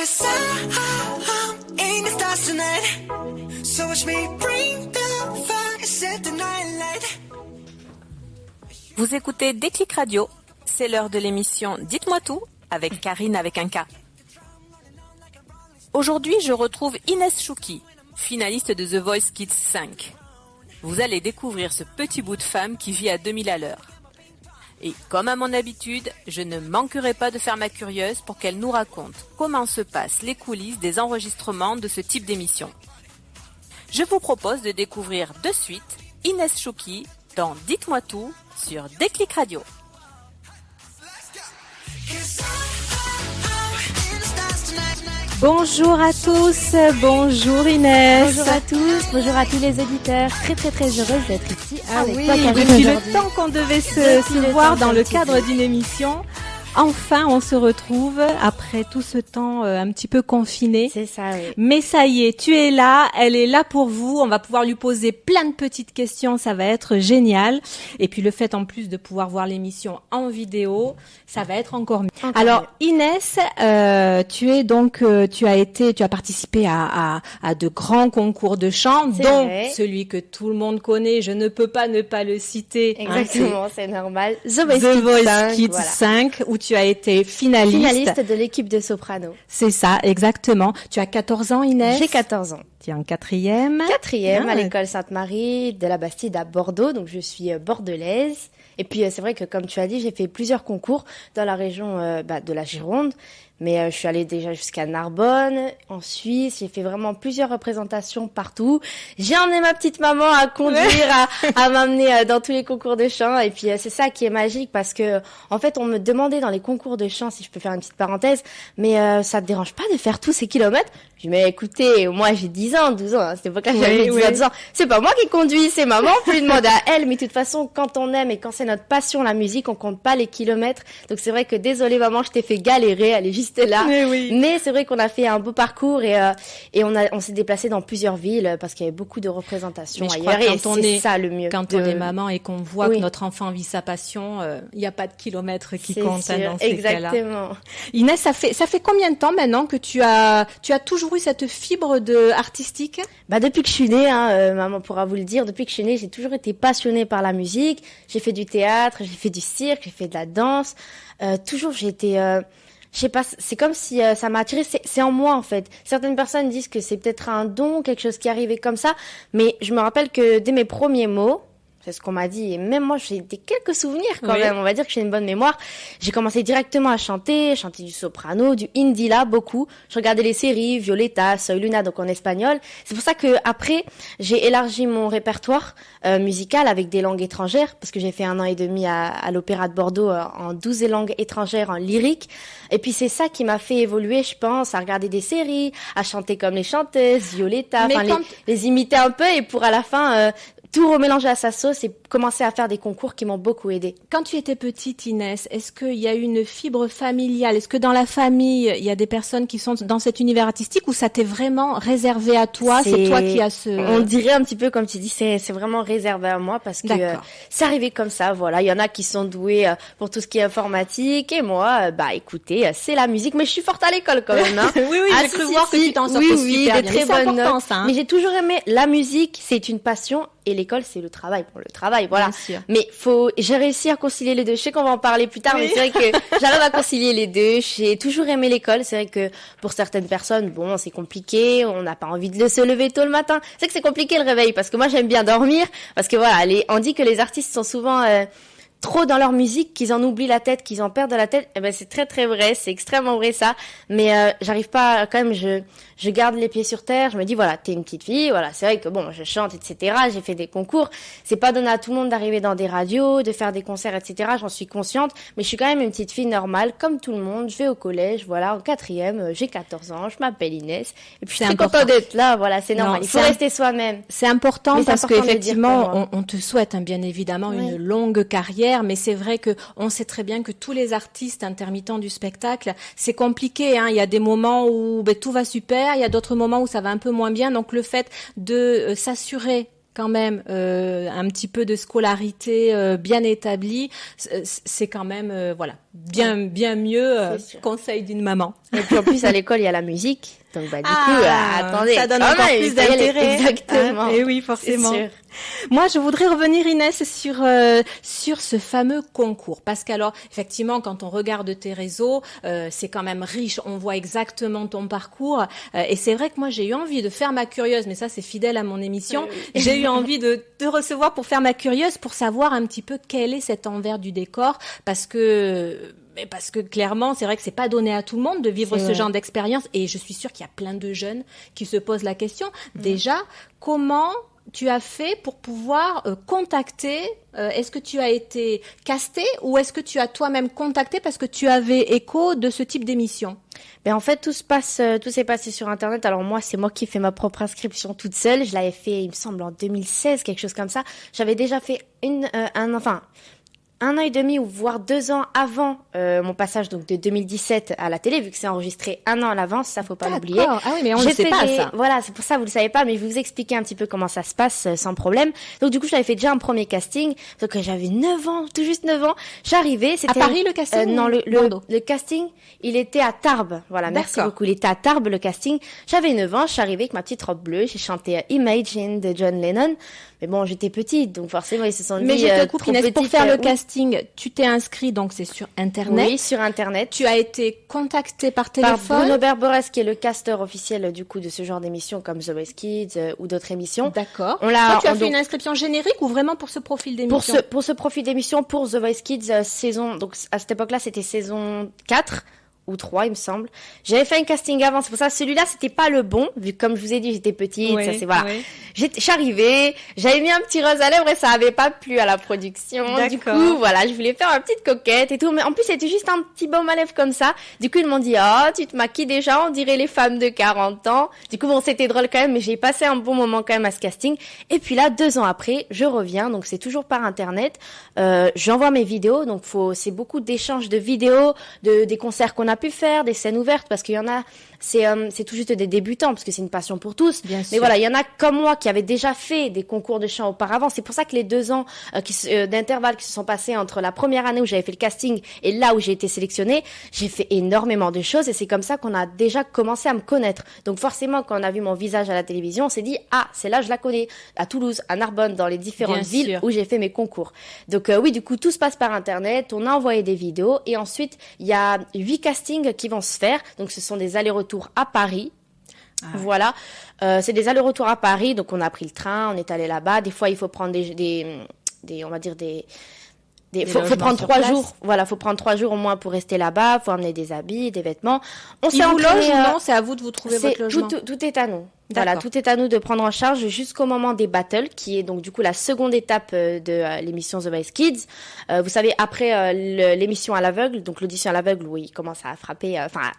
'Cause I'm in the stars tonight. So watch me bring the fire, set the night light. Vous écoutez Déclic Radio, c'est l'heure de l'émission Dites-moi tout avec Karine avec un K. Aujourd'hui, je retrouve Inès Chouki, finaliste de The Voice Kids 5. Vous allez découvrir ce petit bout de femme qui vit à 2000 à l'heure. Et comme à mon habitude, je ne manquerai pas de faire ma curieuse pour qu'elle nous raconte comment se passent les coulisses des enregistrements de ce type d'émission. Je vous propose de découvrir de suite Inès Chouki dans Dites-moi tout sur Déclic Radio. Bonjour à tous, bonjour Inès. Bonjour à tous, bonjour à tous les auditeurs. Très heureuse d'être ici avec toi, Karine, depuis aujourd'hui. le temps qu'on devait se voir dans le cadre d'une émission. Enfin, on se retrouve après tout ce temps un petit peu confiné. C'est ça, oui. Mais ça y est, tu es là, elle est là pour vous. On va pouvoir lui poser plein de petites questions, ça va être génial. Et puis le fait en plus de pouvoir voir l'émission en vidéo, ça va être encore mieux. Alors Inès, tu as participé à de grands concours de chant, dont vrai. celui que tout le monde connaît. Je ne peux pas ne pas le citer. Exactement, c'est normal. The Voice Kids voilà. 5, où tu as été finaliste. De l'équipe de soprano. C'est ça, exactement. Tu as 14 ans, Inès. J'ai 14 ans. Tu es en quatrième. À l'école Sainte-Marie de la Bastide à Bordeaux, donc je suis bordelaise. Et puis c'est vrai que comme tu as dit, j'ai fait plusieurs concours dans la région de la Gironde. Mais je suis allée déjà jusqu'à Narbonne, en Suisse. J'ai fait vraiment plusieurs représentations partout. J'ai emmené ma petite maman à conduire, à m'amener dans tous les concours de chant. Et puis c'est ça qui est magique parce que en fait on me demandait dans les concours de chant, si je peux faire une petite parenthèse, mais ça te dérange pas de faire tous ces kilomètres? Je dis mais écoutez, moi j'ai 10 ans, 12 ans, à cette époque-là j'avais 10 ans. C'est pas moi qui conduis, c'est maman, on peut lui demander à elle. Mais de toute façon, quand on aime et quand c'est notre passion la musique, on compte pas les kilomètres. Donc c'est vrai que désolée maman, je t'ai fait galérer, elle est juste là. Mais c'est vrai qu'on a fait un beau parcours et on s'est déplacé dans plusieurs villes parce qu'il y avait beaucoup de représentations ailleurs. Et c'est ça le mieux. Quand on est maman et qu'on voit que notre enfant vit sa passion, il n'y a pas de kilomètres qui comptent dans ces cas-là. Exactement. Inès, ça fait combien de temps maintenant que tu as toujours eu cette fibre artistique? Depuis que je suis née, maman pourra vous le dire, depuis que je suis née, j'ai toujours été passionnée par la musique. J'ai fait du théâtre, j'ai fait du cirque, j'ai fait de la danse. Toujours j'ai été je sais pas, c'est comme si ça m'a attirée, c'est en moi en fait. Certaines personnes disent que c'est peut-être un don, quelque chose qui est arrivé comme ça, mais je me rappelle que dès mes premiers mots, c'est ce qu'on m'a dit, et même moi j'ai des quelques souvenirs quand même, on va dire que j'ai une bonne mémoire. J'ai commencé directement à chanter du soprano, du hindi là, beaucoup. Je regardais les séries, Violeta, Soy Luna, donc en espagnol. C'est pour ça que après j'ai élargi mon répertoire musical avec des langues étrangères, parce que j'ai fait 1 an et demi à l'Opéra de Bordeaux en 12 langues étrangères en lyrique. Et puis c'est ça qui m'a fait évoluer, je pense, à regarder des séries, à chanter comme les chanteuses, Violeta, les imiter un peu, et pour à la fin tout remélanger à sa sauce et commencer à faire des concours qui m'ont beaucoup aidée. Quand tu étais petite, Inès, est-ce qu'il y a une fibre familiale? Est-ce que dans la famille, il y a des personnes qui sont dans cet univers artistique ou ça t'est vraiment réservé à toi? C'est toi qui as ce... On dirait un petit peu, comme tu dis, c'est vraiment réservé à moi parce que c'est arrivé comme ça, voilà. Il y en a qui sont doués pour tout ce qui est informatique et moi, écoutez, c'est la musique. Mais je suis forte à l'école quand même, hein. Oui, j'ai cru voir que tu t'en sortais super bien. Très bonnes notes. Mais j'ai toujours aimé la musique, c'est une passion. Et l'école, c'est le travail pour le travail, voilà. Mais j'ai réussi à concilier les deux. Je sais qu'on va en parler plus tard, mais c'est vrai que j'arrive à concilier les deux. J'ai toujours aimé l'école. C'est vrai que pour certaines personnes, bon, c'est compliqué. On n'a pas envie de se lever tôt le matin. C'est que c'est compliqué le réveil parce que moi, j'aime bien dormir. Parce que voilà, on dit que les artistes sont souvent trop dans leur musique, qu'ils en oublient la tête, qu'ils en perdent la tête. Eh ben, c'est très vrai. C'est extrêmement vrai, ça. Mais j'arrive pas, quand même, je garde les pieds sur terre, je me dis voilà, t'es une petite fille, voilà, c'est vrai que bon, je chante, etc., j'ai fait des concours, c'est pas donné à tout le monde d'arriver dans des radios, de faire des concerts, etc., j'en suis consciente, mais je suis quand même une petite fille normale, comme tout le monde, je vais au collège, voilà, en 4e, j'ai 14 ans, je m'appelle Inès, et puis je suis très contente d'être là, voilà, c'est normal, il faut rester soi-même. C'est important parce qu'effectivement, on te souhaite bien évidemment une longue carrière, mais c'est vrai que on sait très bien que tous les artistes intermittents du spectacle, c'est compliqué, il y a des moments où tout va super, il y a d'autres moments où ça va un peu moins bien, donc le fait de s'assurer quand même un petit peu de scolarité bien établie, c'est quand même bien mieux conseil d'une maman. Et puis en plus à l'école il y a la musique, donc du coup attendez, ça donne encore plus d'intérêt. Exactement. Et oui, forcément. C'est sûr. Moi, je voudrais revenir, Inès, sur ce fameux concours, parce qu'alors, effectivement, quand on regarde tes réseaux, c'est quand même riche. On voit exactement ton parcours, et c'est vrai que moi, j'ai eu envie de faire ma curieuse, mais ça, c'est fidèle à mon émission. Oui. J'ai eu envie de te recevoir pour faire ma curieuse, pour savoir un petit peu quel est cet envers du décor, parce que clairement, c'est vrai que c'est pas donné à tout le monde de vivre ce genre d'expérience, et je suis sûre qu'il y a plein de jeunes qui se posent la question. Déjà, comment tu as fait pour pouvoir contacter, est-ce que tu as été casté ou est-ce que tu as toi-même contacté parce que tu avais écho de ce type d'émission? Ben en fait tout s'est passé sur internet. Alors moi c'est moi qui fais ma propre inscription toute seule. Je l'avais fait il me semble en 2016, quelque chose comme ça. J'avais déjà fait un an et demi ou voire 2 ans avant mon passage donc de 2017 à la télé, vu que c'est enregistré un an à l'avance, ça faut pas l'oublier. Ah oui, mais on ne sait pas ça. Voilà, c'est pour ça vous le savez pas, mais je vais vous expliquer un petit peu comment ça se passe sans problème. Donc du coup, j'avais fait déjà un premier casting, donc j'avais 9 ans, tout juste 9 ans. J'arrivais, c'était à Paris le casting non, Bordeaux. le casting, il était à Tarbes. Voilà, merci D'accord. beaucoup. Il était à Tarbes le casting. J'avais 9 ans, je suis arrivée avec ma petite robe bleue, j'ai chanté Imagine de John Lennon. Mais bon, j'étais petite, donc forcément ils se sont dit mais je te coupe, trop Inès, pour petite, faire le oui. casting, tu t'es inscrit, donc c'est sur Internet. Oui, sur Internet. Tu as été contacté par Par téléphone. Bruno Berberes, qui est le casteur officiel du coup de ce genre d'émissions comme The Voice Kids ou d'autres émissions. D'accord. On Toi, tu as fait une inscription générique ou vraiment pour ce profil d'émission? pour ce profil d'émission, pour The Voice Kids saison, donc à cette époque-là, c'était saison 4 ou 3, il me semble. J'avais fait un casting avant, c'est pour ça, celui-là, c'était pas le bon, vu que, comme je vous ai dit, j'étais petite, Oui, ça c'est, voilà. oui. Je suis arrivée, j'avais mis un petit rose à lèvres et ça avait pas plu à la production. Du D'accord. coup, voilà, je voulais faire une petite coquette et tout, mais en plus, c'était juste un petit baume à lèvres comme ça. Du coup, ils m'ont dit, oh, tu te maquilles déjà, on dirait les femmes de 40 ans. Du coup, bon, c'était drôle quand même, mais j'ai passé un bon moment quand même à ce casting. Et puis là, 2 ans après, je reviens, donc c'est toujours par Internet. J'envoie mes vidéos, donc c'est beaucoup d'échanges de vidéos, des concerts qu'on a pu faire, des scènes ouvertes, parce qu'il y en a, c'est tout juste des débutants, parce que c'est une passion pour tous. Bien Mais sûr. voilà, il y en a comme moi qui avaient déjà fait des concours de chant auparavant. C'est pour ça que les 2 ans d'intervalle qui se sont passés entre la première année où j'avais fait le casting et là où j'ai été sélectionnée, j'ai fait énormément de choses et c'est comme ça qu'on a déjà commencé à me connaître. Donc forcément, quand on a vu mon visage à la télévision, on s'est dit, ah, celle-là, je la connais. À Toulouse, à Narbonne, dans les différentes Bien villes sûr. où j'ai fait mes concours. Donc oui, du coup, tout se passe par Internet. On a envoyé des vidéos et ensuite, il y a 8 castings qui vont se faire. Donc ce sont des allers-retours à Paris. Voilà, c'est des allers-retours à Paris, donc on a pris le train, on est allé là-bas. Des fois, il faut prendre on va dire faut logements prendre sur 3 place. jours. Voilà, faut prendre 3 jours au moins pour rester là-bas. Faut amener des habits, des vêtements. On Ils s'est vous entraîné, logent ou non? C'est à vous de vous trouver votre logement. tout est à nous. Voilà, D'accord. tout est à nous de prendre en charge jusqu'au moment des battles, qui est donc du coup la seconde étape de l'émission The Voice Kids. Vous savez, après l'émission à l'aveugle, donc l'audition à l'aveugle où il commence à frapper, à taper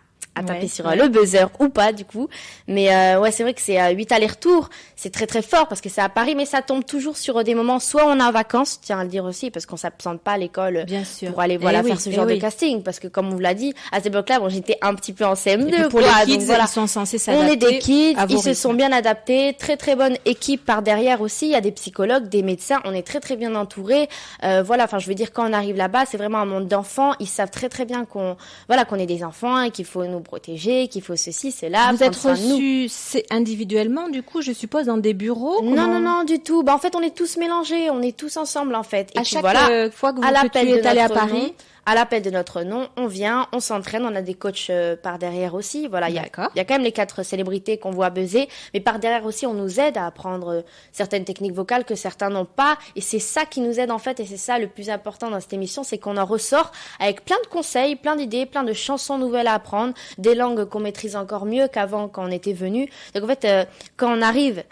Ouais, sur ouais. le buzzer ou pas du coup. Mais ouais, c'est vrai que c'est 8 allers-retours. C'est très très fort parce que c'est à Paris, mais ça tombe toujours sur des moments, soit on est en vacances, tiens à le dire aussi, parce qu'on s'absente pas à l'école Bien sûr. pour aller Eh faire oui, ce eh genre de oui. casting. Parce que comme on vous l'a dit, à cette époque-là, bon, j'étais un petit peu en CM2. Et puis pour quoi, les kids, donc voilà. ils sont censés On s'adapter est des kids, à vos ils se rythmes. sont bien adaptés, très très bonne équipe par derrière aussi, il y a des psychologues, des médecins, on est très très bien entourés. Voilà, enfin je veux dire quand on arrive là-bas, c'est vraiment un monde d'enfants, ils savent très très bien qu'on est des enfants et qu'il faut nous protéger, qu'il faut ceci, cela. Vous êtes prendre soin de nous. reçus individuellement, du coup, je suppose, dans des bureaux? Non, Comment- non, non, du tout. Bah, en fait, on est tous mélangés, on est tous ensemble, en fait. Et À puis chaque voilà, fois que, à l'appel tu de es allé à notre Paris, nom, à l'appel de notre nom, on vient, on s'entraîne, on a des coachs par derrière aussi. Voilà, il y D'accord. a quand même les 4 célébrités qu'on voit buzzer, mais par derrière aussi, on nous aide à apprendre certaines techniques vocales que certains n'ont pas. Et c'est ça qui nous aide, en fait, et c'est ça le plus important dans cette émission, c'est qu'on en ressort avec plein de conseils, plein d'idées, plein de chansons nouvelles à apprendre, des langues qu'on maîtrise encore mieux qu'avant quand on était venu. Donc, en fait, quand on arrive,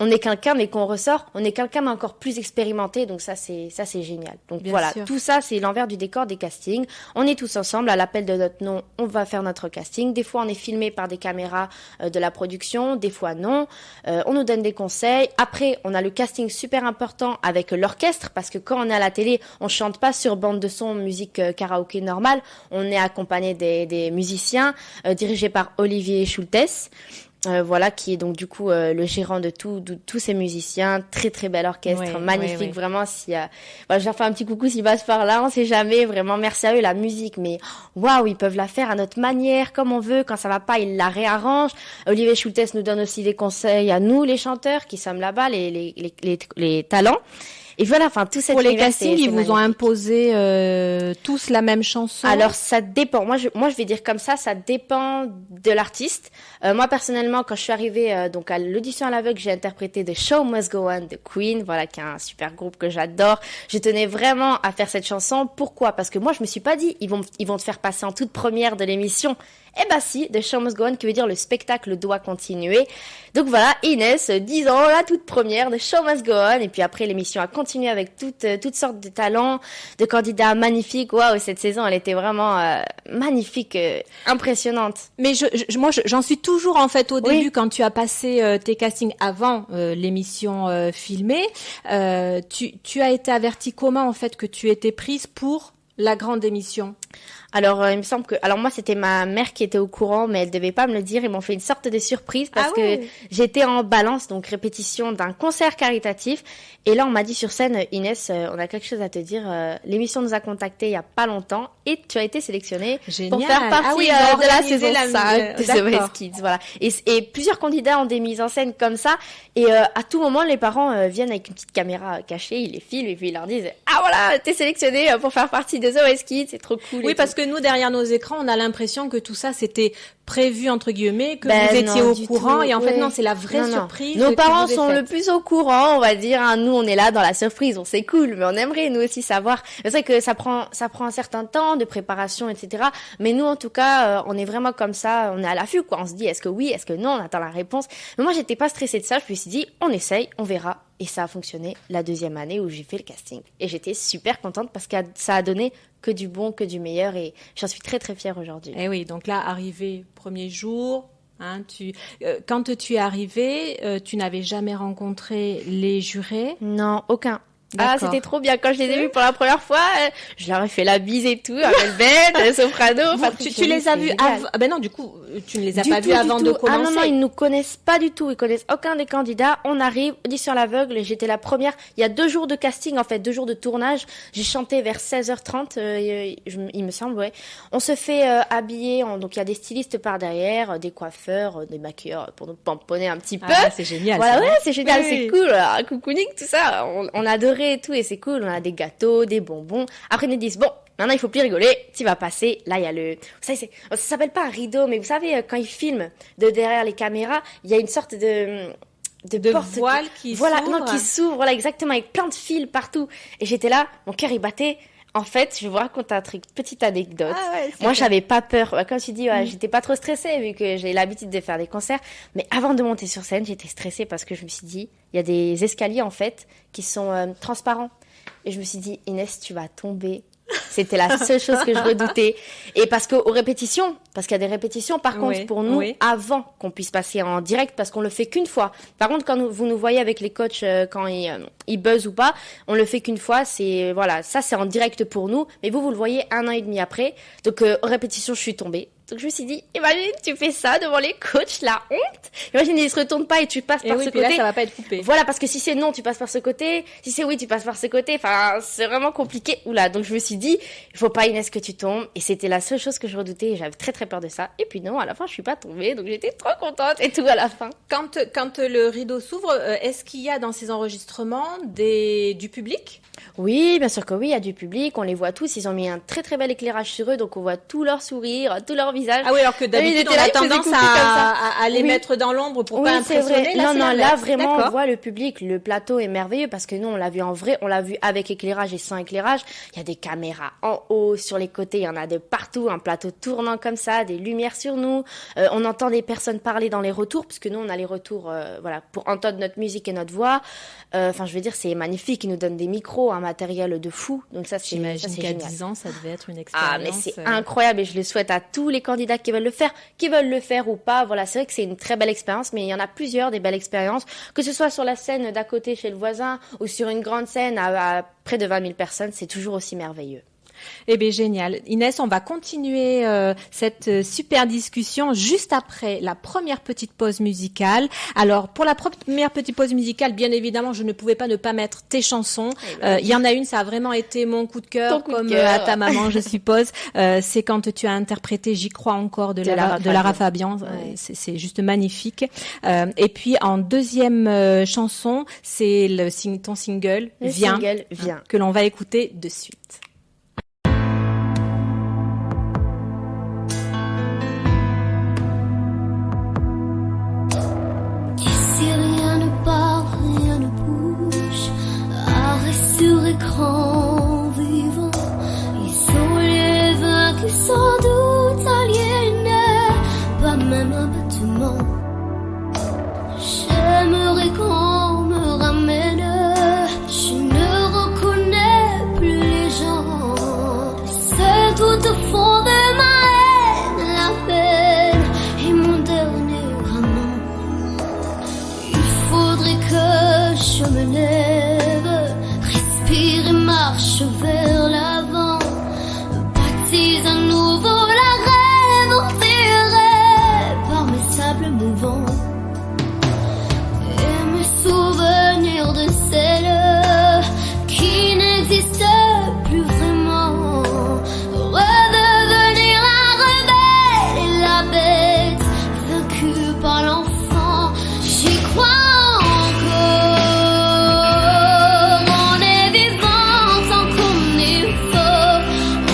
on est quelqu'un, mais qu'on ressort, on est quelqu'un d'encore plus expérimenté, donc ça c'est génial. Donc Bien voilà, sûr. tout ça c'est l'envers du décor des castings. On est tous ensemble, à l'appel de notre nom, on va faire notre casting. Des fois on est filmé par des caméras de la production, des fois non. On nous donne des conseils. Après on a le casting super important avec l'orchestre, parce que quand on est à la télé, on chante pas sur bande de son, musique karaoké normale. On est accompagné des musiciens dirigés par Olivier Schultes. voilà, qui est donc du coup le gérant de tous ces musiciens. Très très bel orchestre, magnifique, vraiment. Si voilà, je leur fais un petit coucou s'ils passent par là, on sait jamais. Vraiment, merci à eux. La musique, mais waouh, ils peuvent la faire à notre manière, comme on veut. Quand ça va pas, ils la réarrangent. Olivier Schultes nous donne aussi des conseils à nous, les chanteurs, qui sommes là-bas, les talents. Et voilà, enfin, tout cet Pour les univers, castings, c'est ils vous ont magnifique. imposé tous la même chanson. Alors ça dépend. Moi je vais dire comme ça dépend de l'artiste. Moi personnellement, quand je suis arrivée donc à l'audition à l'aveugle, j'ai interprété The Show Must Go On de Queen, voilà, qui est un super groupe que j'adore. Je tenais vraiment à faire cette chanson. Pourquoi ? Parce que moi je me suis pas dit ils vont te faire passer en toute première de l'émission. Eh ben si, The Show Must Go On, qui veut dire le spectacle doit continuer. Donc voilà, Inès, 10 ans, la toute première, The Show Must Go On. Et puis après, l'émission a continué avec toutes sortes de talents, de candidats magnifiques. Waouh, cette saison, elle était vraiment magnifique, impressionnante. Mais moi, j'en suis toujours en fait au Oui. début quand tu as passé tes castings avant l'émission filmée. Tu as été avertie comment en fait que tu étais prise pour la grande émission? Alors, il me semble que... Alors, moi, c'était ma mère qui était au courant, mais elle devait pas me le dire. Ils m'ont fait une sorte de surprise parce que j'étais en balance, donc répétition d'un concert caritatif. Et là, on m'a dit sur scène, Inès, on a quelque chose à te dire. L'émission nous a contactés il y a pas longtemps et tu as été sélectionnée pour faire partie ils ont de la organisé saison 5 de The D'accord. Voice Kids. Voilà. Et plusieurs candidats ont des mises en scène comme ça. Et à tout moment, les parents viennent avec une petite caméra cachée, ils les filment et puis ils leur disent « Ah voilà, t'es sélectionnée pour faire partie de The Voice Kids, c'est trop cool. » Oui, parce que nous, derrière nos écrans, on a l'impression que tout ça, c'était prévu, entre guillemets, que Ben vous étiez non, au du courant. tout, Et en fait, ouais. non, c'est la vraie Non. surprise. Nos qui parents vous est sont faite. le plus au courant, on va dire. Hein. Nous, on est là dans la surprise, on c'est cool, mais on aimerait nous aussi savoir. C'est vrai que ça prend un certain temps de préparation, etc. Mais nous, en tout cas, on est vraiment comme ça, on est à l'affût, quoi. On se dit, est-ce que oui, est-ce que non, on attend la réponse. Mais moi, j'étais pas stressée de ça. Je me suis dit, on essaye, on verra. Et ça a fonctionné la deuxième année où j'ai fait le casting. Et j'étais super contente parce que ça a donné que du bon, que du meilleur. Et j'en suis très, très fière aujourd'hui. Eh oui, donc là, arrivé premier jour, hein, quand tu es arrivé, tu n'avais jamais rencontré les jurés. Non, aucun. Ah, D'accord. c'était trop bien. Quand je les ai vus pour la première fois, je leur ai fait la bise et tout, avec Ben, Soprano. Bon, tu les as vus avant. Ah ben non, du coup, tu ne les as pas vus avant de commencer. Ah non, ils nous connaissent pas du tout. Ils connaissent aucun des candidats. On arrive, audition à l'aveugle. J'étais la première. Il y a 2 jours de casting, en fait, 2 jours de tournage. J'ai chanté vers 16h30, il me semble, ouais. On se fait habiller. Donc, il y a des stylistes par derrière, des coiffeurs, des maquilleurs pour nous pomponner un petit peu. Ah, c'est génial. Voilà, ça. ouais, c'est génial, Oui, c'est oui. cool. Alors, cocooning, tout ça, on adorait et tout, et c'est cool. On a des gâteaux, des bonbons. Après, ils nous disent, bon, maintenant, il faut plus rigoler. Tu vas passer. Là, il y a le, vous savez, ça s'appelle pas un rideau, mais vous savez, quand ils filment de derrière les caméras, il y a une sorte de porte voile qui voilà, s'ouvre. non, qui s'ouvre, voilà, exactement, avec plein de fils partout. Et j'étais là, mon cœur, il battait. En fait, je vais vous raconter un truc, petite anecdote. Ah ouais, Moi, super. j'avais pas peur. Comme tu dis, j'étais pas trop stressée vu que j'ai l'habitude de faire des concerts. Mais avant de monter sur scène, j'étais stressée parce que je me suis dit, il y a des escaliers en fait qui sont transparents. Et je me suis dit, Inès, tu vas tomber. C'était la seule chose que je redoutais. Et parce qu'il y a des répétitions, par contre, Oui, pour nous, oui. avant qu'on puisse passer en direct, parce qu'on le fait qu'une fois. Par contre, quand vous nous voyez avec les coachs, quand ils buzzent ou pas, on le fait qu'une fois. C'est, voilà, ça, c'est en direct pour nous. Mais vous le voyez 1 an et demi après. Donc, aux répétitions, je suis tombée. Donc, je me suis dit, imagine, tu fais ça devant les coachs, la honte. Imagine, ils se retournent pas et tu passes Et par oui, ce puis côté. là, ça va pas être coupé. Voilà, parce que si c'est non, tu passes par ce côté. Si c'est oui, tu passes par ce côté. Enfin, c'est vraiment compliqué. Oula, donc je me suis dit, il faut pas, Inès, que tu tombes. Et c'était la seule chose que je redoutais. Et j'avais très très peur de ça. Et puis non, à la fin, je suis pas tombée. Donc j'étais trop contente et tout à la fin. Quand le rideau s'ouvre, est-ce qu'il y a dans ces enregistrements du public? Oui, bien sûr que oui, il y a du public. On les voit tous. Ils ont mis un très très bel éclairage sur eux. Donc on voit tout leur sourire, tout leur visage. Ah oui, alors que d'habitude, ils étaient on là, a ils faisaient tendance coucou comme ça. à les Oui. mettre dans l'ombre pour Oui, pas c'est impressionner. vrai. Là, Non, c'est non, là l'inverse. vraiment, on D'accord. voit le public. Le plateau est merveilleux parce que nous, on l'a vu en vrai. On l'a vu avec éclairage et sans éclairage. Il y a des caméras en haut, sur les côtés. Il y en a de partout. Un plateau tournant comme ça, des lumières sur nous. On entend des personnes parler dans les retours puisque nous, on a les retours, voilà, pour entendre notre musique et notre voix. Enfin, je veux dire, c'est magnifique. Ils nous donnent des micros, un matériel de fou. Donc ça, c'est J'imagine qu'à génial. 10 ans, ça devait être une expérience. Ah, mais c'est incroyable et je le souhaite à tous les candidats qui veulent le faire ou pas. Voilà, c'est vrai que c'est une très belle expérience, mais il y en a plusieurs des belles expériences, que ce soit sur la scène d'à côté chez le voisin ou sur une grande scène à près de 20 000 personnes, c'est toujours aussi merveilleux. Eh bien, génial. Inès, on va continuer cette super discussion juste après la première petite pause musicale. Alors, pour la première petite pause musicale, bien évidemment, je ne pouvais pas ne pas mettre tes chansons. Il y en a une, ça a vraiment été mon coup de cœur, comme à ta maman, je suppose. C'est quand tu as interprété J'y crois encore de Lara Fabian. Ouais. C'est juste magnifique. Et puis, en deuxième chanson, c'est ton single, Viens, que l'on va écouter de suite. Ici rien ne part, rien ne bouge. Arrêt sur écran vivant. Ils sont les vaincus sans doute aliénés. Pas même un bâtiment. J'aimerais qu'on me ramène. Je ne reconnais plus les gens. C'est tout au fond de ma haine, la peine et mon dernier amant. Il faudrait que je me lève, respire et marche vers l'avant. Baptise à nouveau la rêve enterrée par mes sables mouvants. Et me souvenir de celle qui n'existe plus vraiment. Redevenir la rebelle et la bête vaincue par l'enfant. J'y crois encore. On est vivant tant qu'on est fort.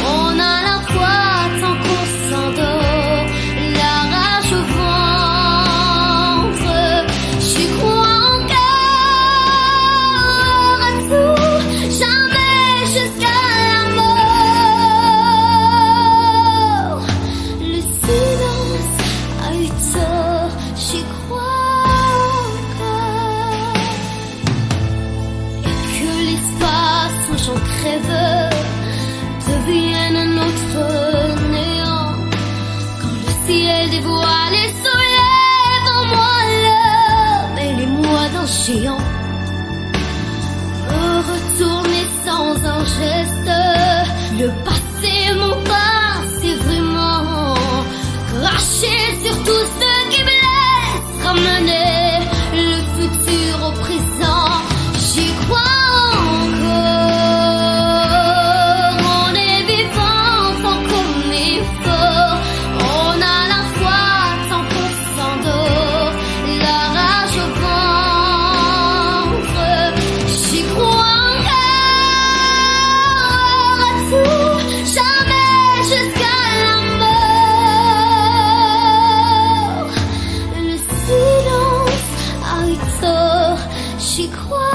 On a la foi tant qu'on s'endort. La rage au ventre. J'y crois encore à tout, jamais jusqu'à la mort. Le silence a eu tort, j'y crois encore. Et que l'espace où j'en crève devienne un autre néant. Quand le ciel dévoile et soulève en moi l'homme et les moi d'un géant. Me retourner sans un geste, le passé, mon passé vraiment. Cracher sur tout ce qui blesse, ramener le futur au présent. J'y crois encore. On est vivant tant qu'on est fort. On a la foi tant qu'on s'endort. La rage au ventre. J'y crois encore à tout, jamais jusqu'à la mort. Le silence a eu tort, j'y crois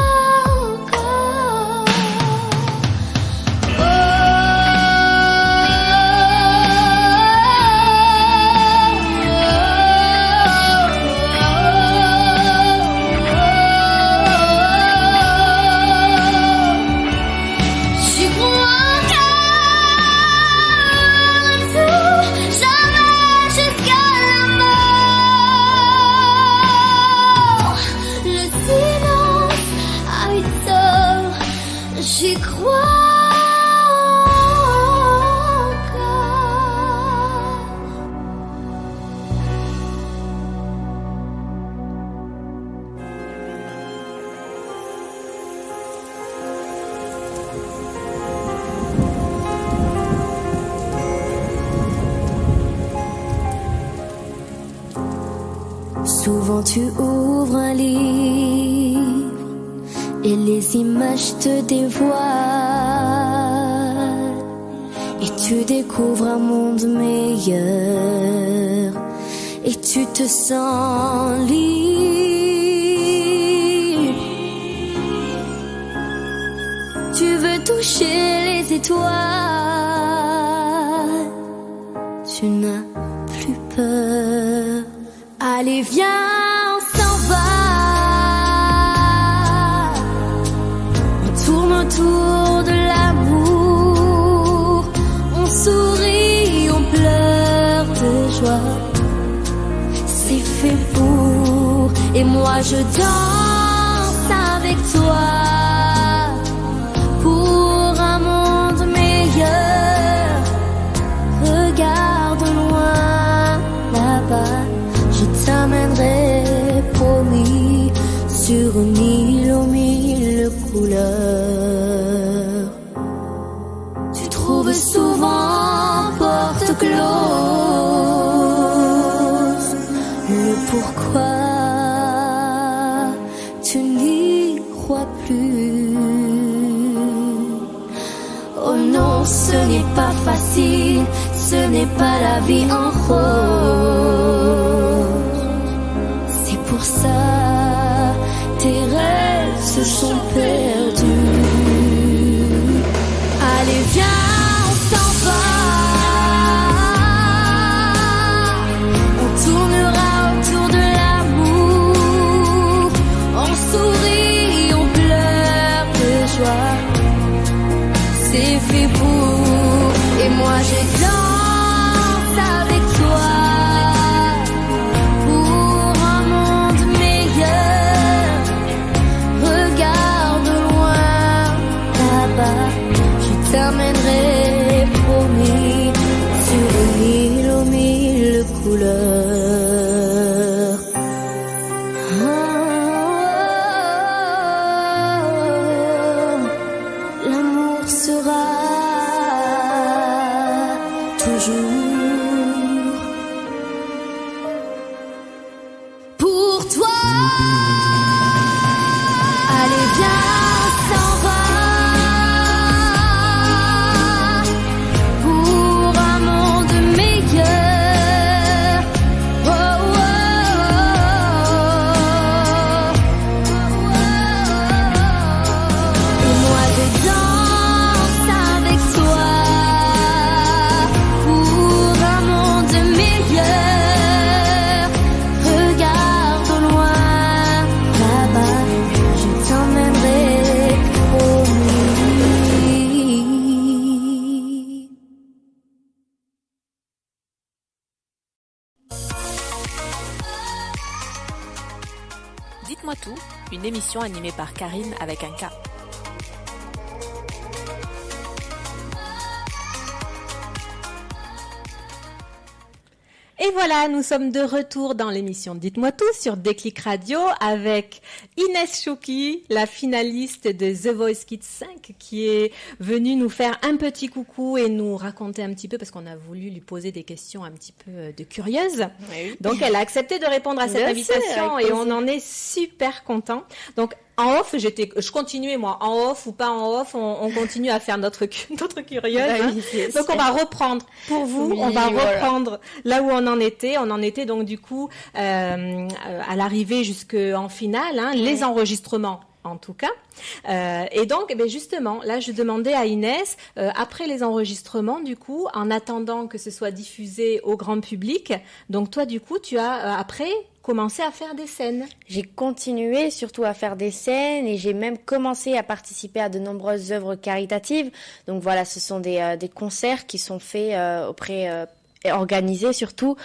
encore. J'y crois encore à tout, jamais jusqu'à la mort. Le silence a eu tort, j'y crois encore. Souvent tu ouvres un livre et les images te dévoilent et tu découvres un monde meilleur et tu te sens libre. Tu veux toucher les étoiles, tu n'as plus peur. Allez, viens, on s'en va. On tourne autour de l'amour. On sourit, on pleure de joie. C'est fait pour, et moi je danse avec toi pour un monde meilleur. sur une île aux mille couleurs. Tu trouves souvent porte close le pourquoi tu n'y crois plus. Oh non, ce n'est pas facile, ce n'est pas la vie en rose. C'est pour ça, tes rêves se sont perdus. Allez, viens, on s'en va. On tournera autour de l'amour. On sourit, on pleure de joie. C'est fait pour. Et moi, je danse avec toi. Pour un monde meilleur. Regarde loin là-bas. Je t'emmènerai promis sur une île aux mille couleurs. Oh, l'amour sera toujours pour toi. Allez, viens, on s'en va. Pour un monde meilleur. Oh, oh, oh. Et moi je danse avec toi. Pour un monde meilleur. Regarde au loin là-bas. Je t'emmènerai promis. Dites-moi tout, une émission animée par Karine avec un K. Et voilà, nous sommes de retour dans l'émission Dites-moi tout sur Déclic Radio avec Inès Chouki, la finaliste de The Voice Kids 5, qui est venue nous faire un petit coucou et nous raconter un petit peu, parce qu'on a voulu lui poser des questions un petit peu de curieuse. Oui. Donc elle a accepté de répondre à cette Bien sûr, invitation avec et on plaisir. en est super content. Donc en off, je continuais moi, en off ou pas en off, on continue à faire notre curieuse. Ah hein. oui, c'est Donc on va reprendre pour vous, Oui, on va voilà. reprendre là où on en était. On en était donc du coup à l'arrivée jusqu'en finale, hein, les enregistrements en tout cas. Et donc, eh bien, justement, là, je demandais à Inès, après les enregistrements, du coup, en attendant que ce soit diffusé au grand public, donc toi, du coup, tu as après commencé à faire des scènes. J'ai continué surtout à faire des scènes et j'ai même commencé à participer à de nombreuses œuvres caritatives. Donc voilà, ce sont des concerts qui sont faits auprès et organisés surtout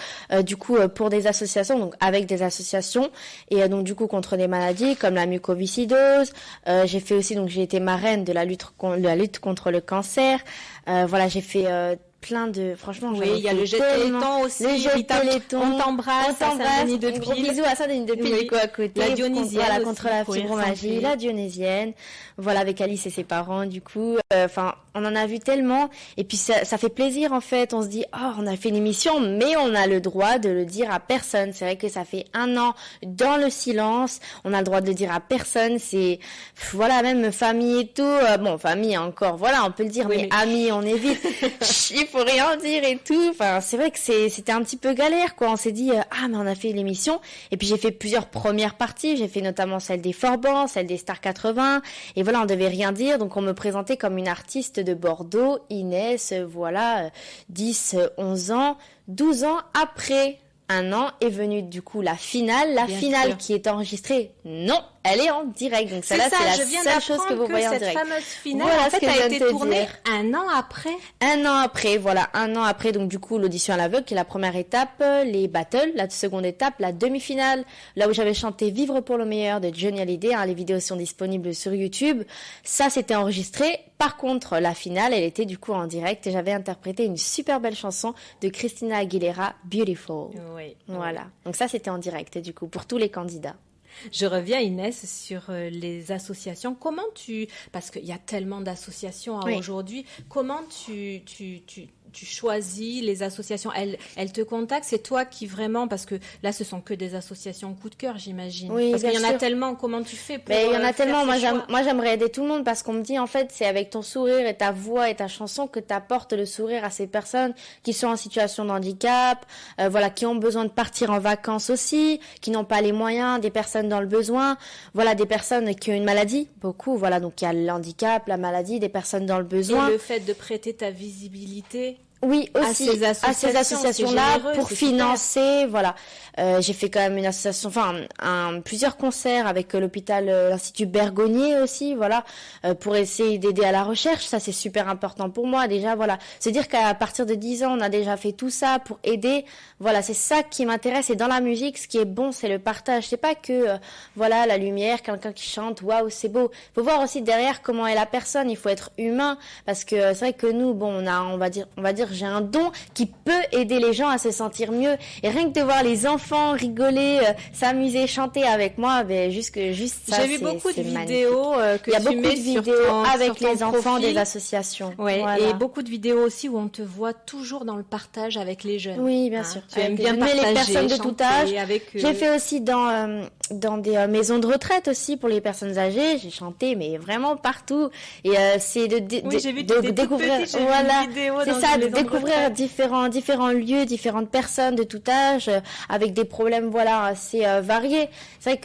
du coup pour des associations, donc avec des associations et donc du coup contre des maladies comme la mucoviscidose. J'ai fait aussi, donc j'ai été marraine de la lutte contre le cancer. Voilà, j'ai fait plein de, franchement, Oui, il y a le jet tellement. téléthon aussi. Le jet Rita, téléthon. on t'embrasse, On t'embrasse. Saint-Denis de Un gros Pile. bisou à Saint-Denis de Pile, Oui. du coup, à côté. La Dionysienne Voilà, aussi, contre la pour y fibromagie, ressembler. la Dionysienne. Voilà, avec Alice et ses parents, du coup. Enfin, on en a vu tellement. Et puis, ça fait plaisir, en fait. On se dit, oh, on a fait une émission, mais on a le droit de le dire à personne. C'est vrai que ça fait 1 an dans le silence. On a le droit de le dire à personne. C'est, voilà, même famille et tout. Bon, famille encore, voilà, on peut le dire, Oui, mais mais- amis, on évite. Il faut rien dire et tout. Enfin, c'est vrai que c'était un petit peu galère, quoi. On s'est dit, ah, mais on a fait l'émission. Et puis, j'ai fait plusieurs premières parties. J'ai fait notamment celle des Forbans, celle des Stars 80. Et voilà, on devait rien dire. Donc, on me présentait comme une artiste de Bordeaux, Inès, voilà, 10, 11 ans, 12 ans après. 1 an est venue du coup la finale. La Bien finale sûr. qui est enregistrée, non, elle est en direct. Donc C'est celle-là, ça, c'est je viens la seule chose d'apprendre que vous voyez en cette direct. fameuse finale, Voilà en ce fait, que je a viens été de te tournée dire. 1 an après. 1 an après, voilà, 1 an après, donc du coup l'audition à l'aveugle qui est la première étape, les battles, la seconde étape, la demi-finale, là où j'avais chanté Vivre pour le meilleur de Johnny Hallyday, hein, les vidéos sont disponibles sur YouTube, ça c'était enregistré. Par contre, la finale, elle était du coup en direct et j'avais interprété une super belle chanson de Christina Aguilera, Beautiful. Oui. Voilà, donc ça c'était en direct du coup pour tous les candidats. Je reviens, Inès, sur les associations. Parce qu'il y a tellement d'associations Oui. aujourd'hui, comment tu choisis les associations? Elles te contactent, c'est toi qui vraiment, parce que là, ce sont que des associations coup de cœur, j'imagine. Oui, parce qu'il y en bien a sûr. tellement, comment tu fais pour Mais il y en a faire tellement. ces choix? Moi, j'aimerais aider tout le monde parce qu'on me dit, en fait, c'est avec ton sourire et ta voix et ta chanson que tu apportes le sourire à ces personnes qui sont en situation de handicap, voilà, qui ont besoin de partir en vacances aussi, qui n'ont pas les moyens, des personnes dans le besoin, voilà, des personnes qui ont une maladie, beaucoup, voilà, donc il y a le handicap, la maladie, des personnes dans le besoin. Et le fait de prêter ta visibilité Oui, à aussi ces à ces associations, associations-là c'est généreux, pour c'est super. financer, voilà. J'ai fait quand même une association, plusieurs concerts avec l'hôpital, l'Institut Bergonié aussi, voilà, pour essayer d'aider à la recherche. Ça, c'est super important pour moi déjà, voilà. Se dire qu'à partir de 10 ans, on a déjà fait tout ça pour aider. Voilà, c'est ça qui m'intéresse. Et dans la musique, ce qui est bon, c'est le partage. C'est pas que, voilà, la lumière, quelqu'un qui chante, waouh, c'est beau. Faut voir aussi derrière comment est la personne. Il faut être humain parce que c'est vrai que nous, bon, on va dire, j'ai un don qui peut aider les gens à se sentir mieux. Et rien que de voir les enfants rigoler, s'amuser, chanter avec moi, ben juste ça. J'ai vu beaucoup de c'est magnifique. vidéos que Il y a tu beaucoup mets de sur vidéos ton- avec sur ton les enfants profil. des associations. Ouais, Voilà. et beaucoup de vidéos aussi où on te voit toujours dans le partage avec les jeunes. Oui, bien Hein, sûr. Tu aimes Avec bien les jeunes, mais partager, les personnes de tout chanter âge. avec eux. J'ai fait aussi dans des maisons de retraite aussi pour les personnes âgées. J'ai chanté, mais vraiment partout. Et c'est Oui, j'ai vu de que t'étais toute découvrir, petite, j'ai vu voilà, une vidéo c'est dans ça, une de maison de découvrir retraite. différents lieux, différentes personnes de tout âge, avec des problèmes, voilà, assez variés. C'est vrai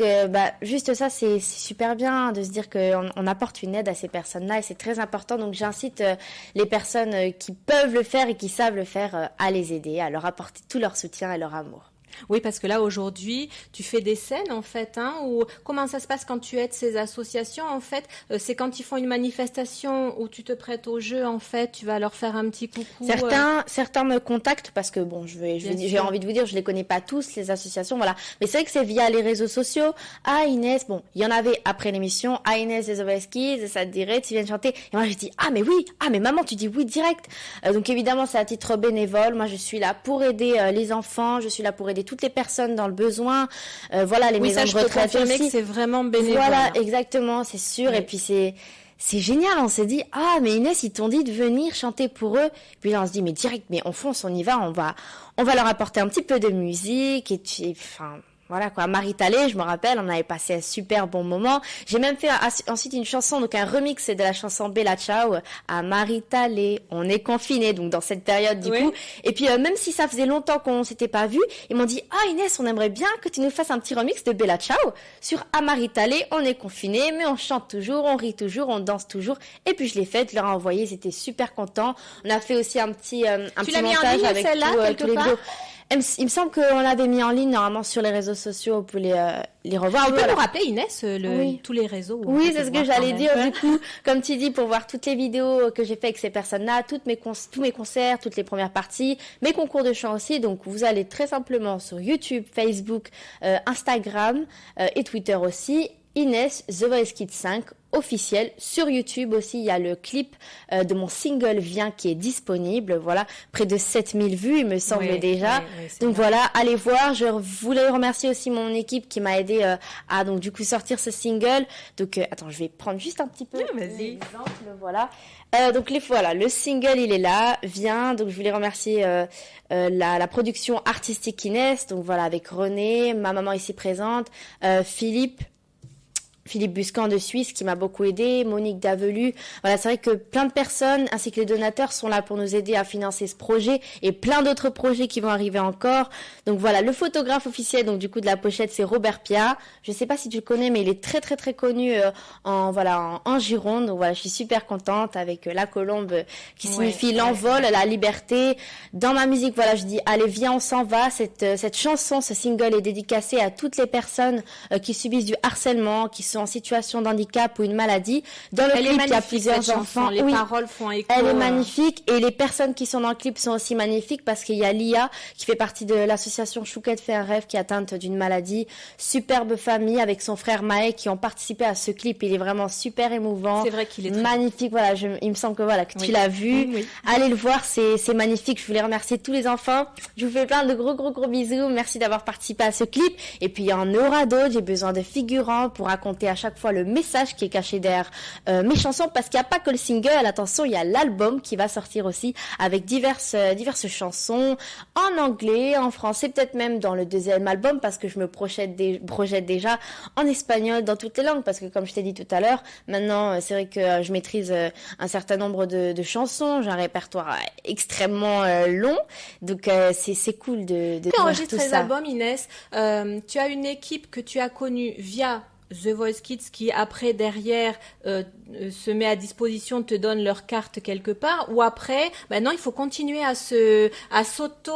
que juste ça, c'est super bien de se dire qu'on apporte une aide à ces personnes-là et c'est très important. Donc j'incite les personnes qui peuvent le faire et qui savent le faire à les aider, à leur apporter tout leur soutien et leur amour. Oui, parce que là, aujourd'hui, tu fais des scènes, en fait, hein, ou comment ça se passe quand tu aides ces associations, en fait? C'est quand ils font une manifestation où tu te prêtes au jeu, en fait, tu vas leur faire un petit coucou. Certains me contactent parce que bon, j'ai sûr. envie de vous dire, je les connais pas tous, les associations, voilà. Mais c'est vrai que c'est via les réseaux sociaux. Ah, Inès, bon, il y en avait après l'émission. Ah, Inès des The Voice Kids, ça te dirait, tu viens de chanter. Et moi, j'ai dit, ah, mais oui. Ah, mais maman, tu dis oui direct. Donc évidemment, c'est à titre bénévole. Moi, je suis là pour aider les enfants. Je suis là pour aider toutes les personnes dans le besoin. Voilà, les Oui, maisons ça, de je peux retraite confirmer aussi. que c'est vraiment bénévole. Voilà, exactement, c'est sûr. Oui. Et puis c'est génial. On s'est dit, ah, mais Inès, ils t'ont dit de venir chanter pour eux. Puis là, on se dit, mais direct, mais on fonce, on y va, on va leur apporter un petit peu de musique enfin. Voilà quoi, Marie Talley, je me rappelle, on avait passé un super bon moment. J'ai même fait ensuite une chanson, donc un remix de la chanson Bella Ciao à Marie Talley. On est confinés, donc dans cette période du Oui. coup. Et puis même si ça faisait longtemps qu'on s'était pas vu, ils m'ont dit ah Inès, on aimerait bien que tu nous fasses un petit remix de Bella Ciao sur à Marie Talley. On est confinés, mais on chante toujours, on rit toujours, on danse toujours. Et puis je l'ai fait, je leur ai envoyé, ils étaient super contents. On a fait aussi un petit Tu l'as mis en montage ligne, avec celle-là, quelque tous les part vidéos. Il me semble qu'on l'avait mis en ligne normalement sur les réseaux sociaux pour les revoir. Tu peux Voilà. nous rappeler, Inès, Oui. tous les réseaux où on Oui, peut c'est te ce que voir j'allais quand dire. même. Du coup, comme tu dis, pour voir toutes les vidéos que j'ai fait avec ces personnes-là, tous mes concerts, toutes les premières parties, mes concours de chant aussi. Donc, vous allez très simplement sur YouTube, Facebook, Instagram et Twitter aussi. Inès The Voice Kids 5 officiel. Sur YouTube aussi, il y a le clip de mon single Viens qui est disponible. Voilà, près de 7000 vues, il me semble Oui, déjà. oui, c'est Donc vrai. voilà, allez voir. Je voulais remercier aussi mon équipe qui m'a aidé à donc du coup sortir ce single. Donc attends, je vais prendre juste un petit peu vas-y. l'exemple. Voilà. Donc voilà, le single il est là. Viens. Donc je voulais remercier la production artistique Inès. Donc voilà, avec René, ma maman ici présente, Philippe Buscan de Suisse qui m'a beaucoup aidé, Monique Davelu. Voilà, c'est vrai que plein de personnes ainsi que les donateurs sont là pour nous aider à financer ce projet et plein d'autres projets qui vont arriver encore. Donc voilà, le photographe officiel donc du coup de la pochette c'est Robert Pia. Je sais pas si tu le connais mais il est très très très connu en Gironde. Donc voilà, je suis super contente avec la colombe qui signifie l'envol, la liberté. Dans ma musique, voilà, je dis allez viens on s'en va. Cette chanson, ce single est dédicacé à toutes les personnes qui subissent du harcèlement, qui sont en situation d'handicap ou une maladie. Dans le Elle est clip, il y a magnifique, plusieurs cette chanson. enfants. Les Oui. paroles font écho. Elle est magnifique et les personnes qui sont dans le clip sont aussi magnifiques parce qu'il y a Lia qui fait partie de l'association Chouquette fait un rêve qui est atteinte d'une maladie. Superbe famille avec son frère Maë qui ont participé à ce clip. Il est vraiment super émouvant. C'est vrai qu'il est très magnifique. Voilà, il me semble que que Oui. tu l'as vu. Oui. Allez le voir, c'est magnifique. Je voulais remercier tous les enfants. Je vous fais plein de gros bisous. Merci d'avoir participé à ce clip. Et puis il y en aura d'autres. J'ai besoin de figurants pour raconter à chaque fois le message qui est caché derrière mes chansons parce qu'il n'y a pas que le single. Attention, il y a l'album qui va sortir aussi avec diverses chansons en anglais, en français, peut-être même dans le deuxième album parce que je me projette déjà en espagnol, dans toutes les langues parce que comme je t'ai dit tout à l'heure, maintenant c'est vrai que je maîtrise un certain nombre de chansons, j'ai un répertoire extrêmement long, donc c'est cool de Tu voir enregistres tout les ça. albums, Inès. Tu as une équipe que tu as connue via The Voice Kids qui après derrière se met à disposition, te donne leur carte quelque part, ou après maintenant il faut continuer à s'auto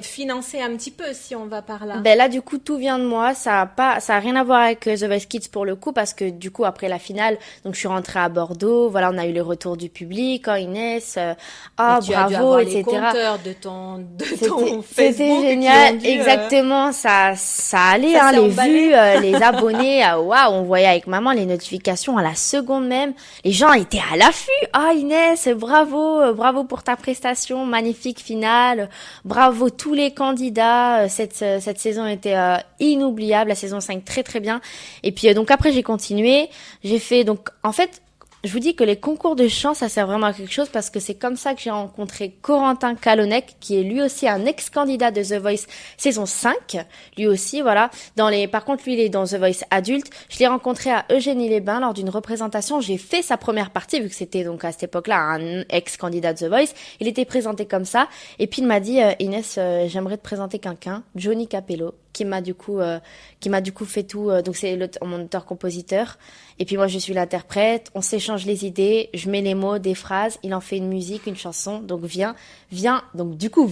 financer un petit peu si on va par là. Ben là du coup tout vient de moi, ça a rien à voir avec The Voice Kids pour le coup parce que du coup après la finale, donc je suis rentrée à Bordeaux, voilà, on a eu le retour du public, Inès, Et tu as dû bravo, avoir etc. les compteurs de ton Facebook C'était qui génial, ont dû, exactement, ça allait, ça hein, s'est les emballé. vues, les abonnés, waouh, on voyait avec maman les notifications à la seconde même, les gens étaient à l'affût. Inès, bravo pour ta prestation, magnifique finale, bravo tous les candidats, cette saison était inoubliable, la saison 5 très très bien. Et puis donc après j'ai continué, j'ai fait donc en fait je vous dis que les concours de chant, ça sert vraiment à quelque chose parce que c'est comme ça que j'ai rencontré Corentin Calonnec, qui est lui aussi un ex-candidat de The Voice saison 5. Lui aussi, voilà. Par contre, lui, il est dans The Voice adulte. Je l'ai rencontré à Eugénie-les-Bains lors d'une représentation. J'ai fait sa première partie, vu que c'était donc à cette époque-là un ex-candidat de The Voice. Il était présenté comme ça. Et puis il m'a dit, Inès, j'aimerais te présenter quelqu'un, Johnny Capello, qui m'a du coup fait tout. Donc c'est mon auteur-compositeur. Et puis moi je suis l'interprète. On s'échange les idées. Je mets les mots, des phrases. Il en fait une musique, une chanson. Donc viens. Donc du coup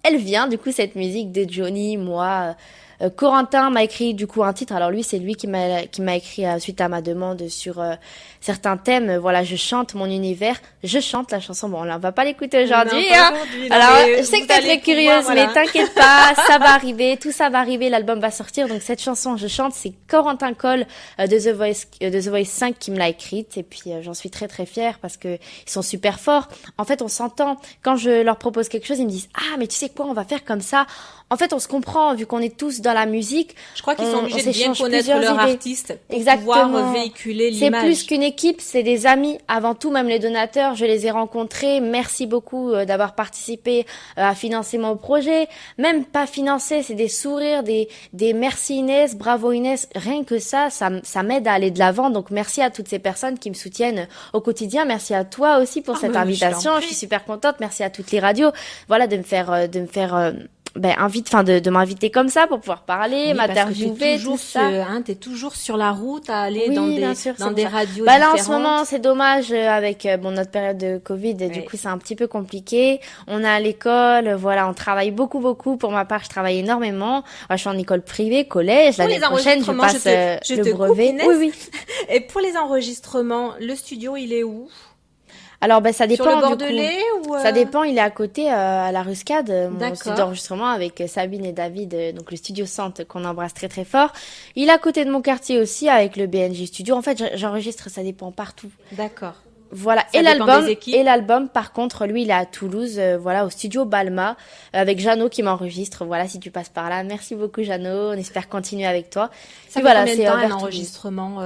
elle vient. Du coup cette musique de Johnny, moi. Corentin m'a écrit du coup un titre. Alors lui, c'est lui qui m'a écrit suite à ma demande sur certains thèmes. Voilà, je chante mon univers, je chante la chanson. Bon, on va pas l'écouter aujourd'hui. Non, pas Hein. aujourd'hui, non, Alors, mais je sais vous que t'es allez très pouvoir, curieuse, voilà. mais t'inquiète pas, ça va arriver, tout ça va arriver. L'album va sortir. Donc cette chanson, je chante, c'est Corentin Cole de The Voice 5 qui me l'a écrite. Et puis j'en suis très très fière parce que ils sont super forts. En fait, on s'entend. Quand je leur propose quelque chose, ils me disent mais tu sais quoi, on va faire comme ça. En fait, on se comprend vu qu'on est tous dans la musique. Je crois qu'ils sont on obligés de bien s'échange connaître plusieurs leur idées. artiste pour Exactement. pouvoir véhiculer C'est l'image. plus qu'une équipe, c'est des amis. Avant tout, même les donateurs, je les ai rencontrés. Merci beaucoup d'avoir participé à financer mon projet. Même pas financer, c'est des sourires, des merci Inès, bravo Inès. Rien que ça m'aide à aller de l'avant. Donc merci à toutes ces personnes qui me soutiennent au quotidien. Merci à toi aussi pour cette mais je invitation. t'en Je prie. suis super contente. Merci à toutes les radios. Voilà, de me faire de m'inviter comme ça pour pouvoir parler, Oui, parce que m'interviewer, tout ça. t'es toujours sur la route à aller Oui, dans bien sûr, dans c'est des pour ça. radios Là, en différentes. ce moment, c'est dommage avec notre période de Covid. Du Oui. coup, c'est un petit peu compliqué. On est à l'école, voilà, on travaille beaucoup. Pour ma part, je travaille énormément. Moi, je suis en école privée, collège. Pour L'année les prochaine, je enregistrements, passe je le te coupe, brevet. Inès. Oui. Et pour les enregistrements, le studio, il est où? Alors, ça dépend. Sur le du coup. Bordelais ou Ça dépend, il est à côté, à la Ruscade, mon D'accord. studio d'enregistrement avec Sabine et David, donc le studio Centre qu'on embrasse très très fort. Il est à côté de mon quartier aussi avec le BNJ Studio. En fait, j'enregistre, ça dépend partout. D'accord. Voilà. Ça dépend des équipes. Et l'album, par contre, lui, il est à Toulouse, voilà, au studio Balma, avec Jeannot qui m'enregistre. Voilà, si tu passes par là. Merci beaucoup, Jeannot. On espère continuer avec toi. Ça Puis fait voilà, combien de c'est temps envers un Toulouse. enregistrement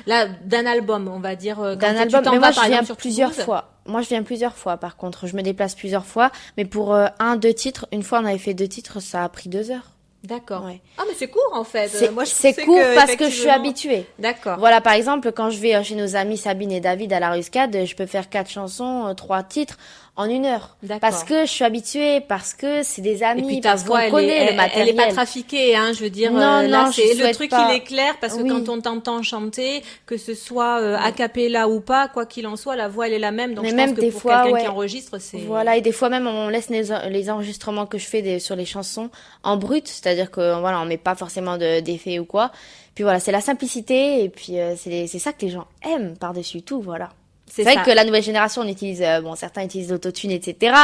là d'un album, on va dire quand D'un tu album. t'en Mais vas, moi, par je viens exemple, sur plusieurs Toulouse. fois. Moi, je viens plusieurs fois, par contre. Je me déplace plusieurs fois. Mais pour 2 titres, une fois, on avait fait 2 titres, ça a pris 2 heures. D'accord. Ouais. Ah mais c'est court en fait. Moi, je C'est pensais court parce que je suis effectivement- habituée. D'accord. Voilà, par exemple, quand je vais chez nos amis Sabine et David à la Ruscade, je peux faire 4 chansons, 3 titres en 1 heure. D'accord. Parce que je suis habituée, parce que c'est des Et amis, puis ta parce voix, qu'on connaît le elle matériel. est pas trafiquée, hein, je veux dire. Non, là, non, c'est je le souhaite truc, pas. il est clair parce que Oui. quand on t'entend chanter, que ce soit a cappella ou pas, quoi qu'il en soit, la voix elle est la même. Donc Mais je même pense que des pour fois, quelqu'un ouais. qui enregistre, c'est. Voilà, et des fois même on laisse les enregistrements que je fais sur les chansons en brut, c'est-à-dire que voilà, on met pas forcément d'effets ou quoi. Puis voilà, c'est la simplicité et puis c'est ça que les gens aiment par-dessus tout, voilà. C'est vrai ça. que la nouvelle génération, on utilise, bon, certains utilisent l'autotune, etc.,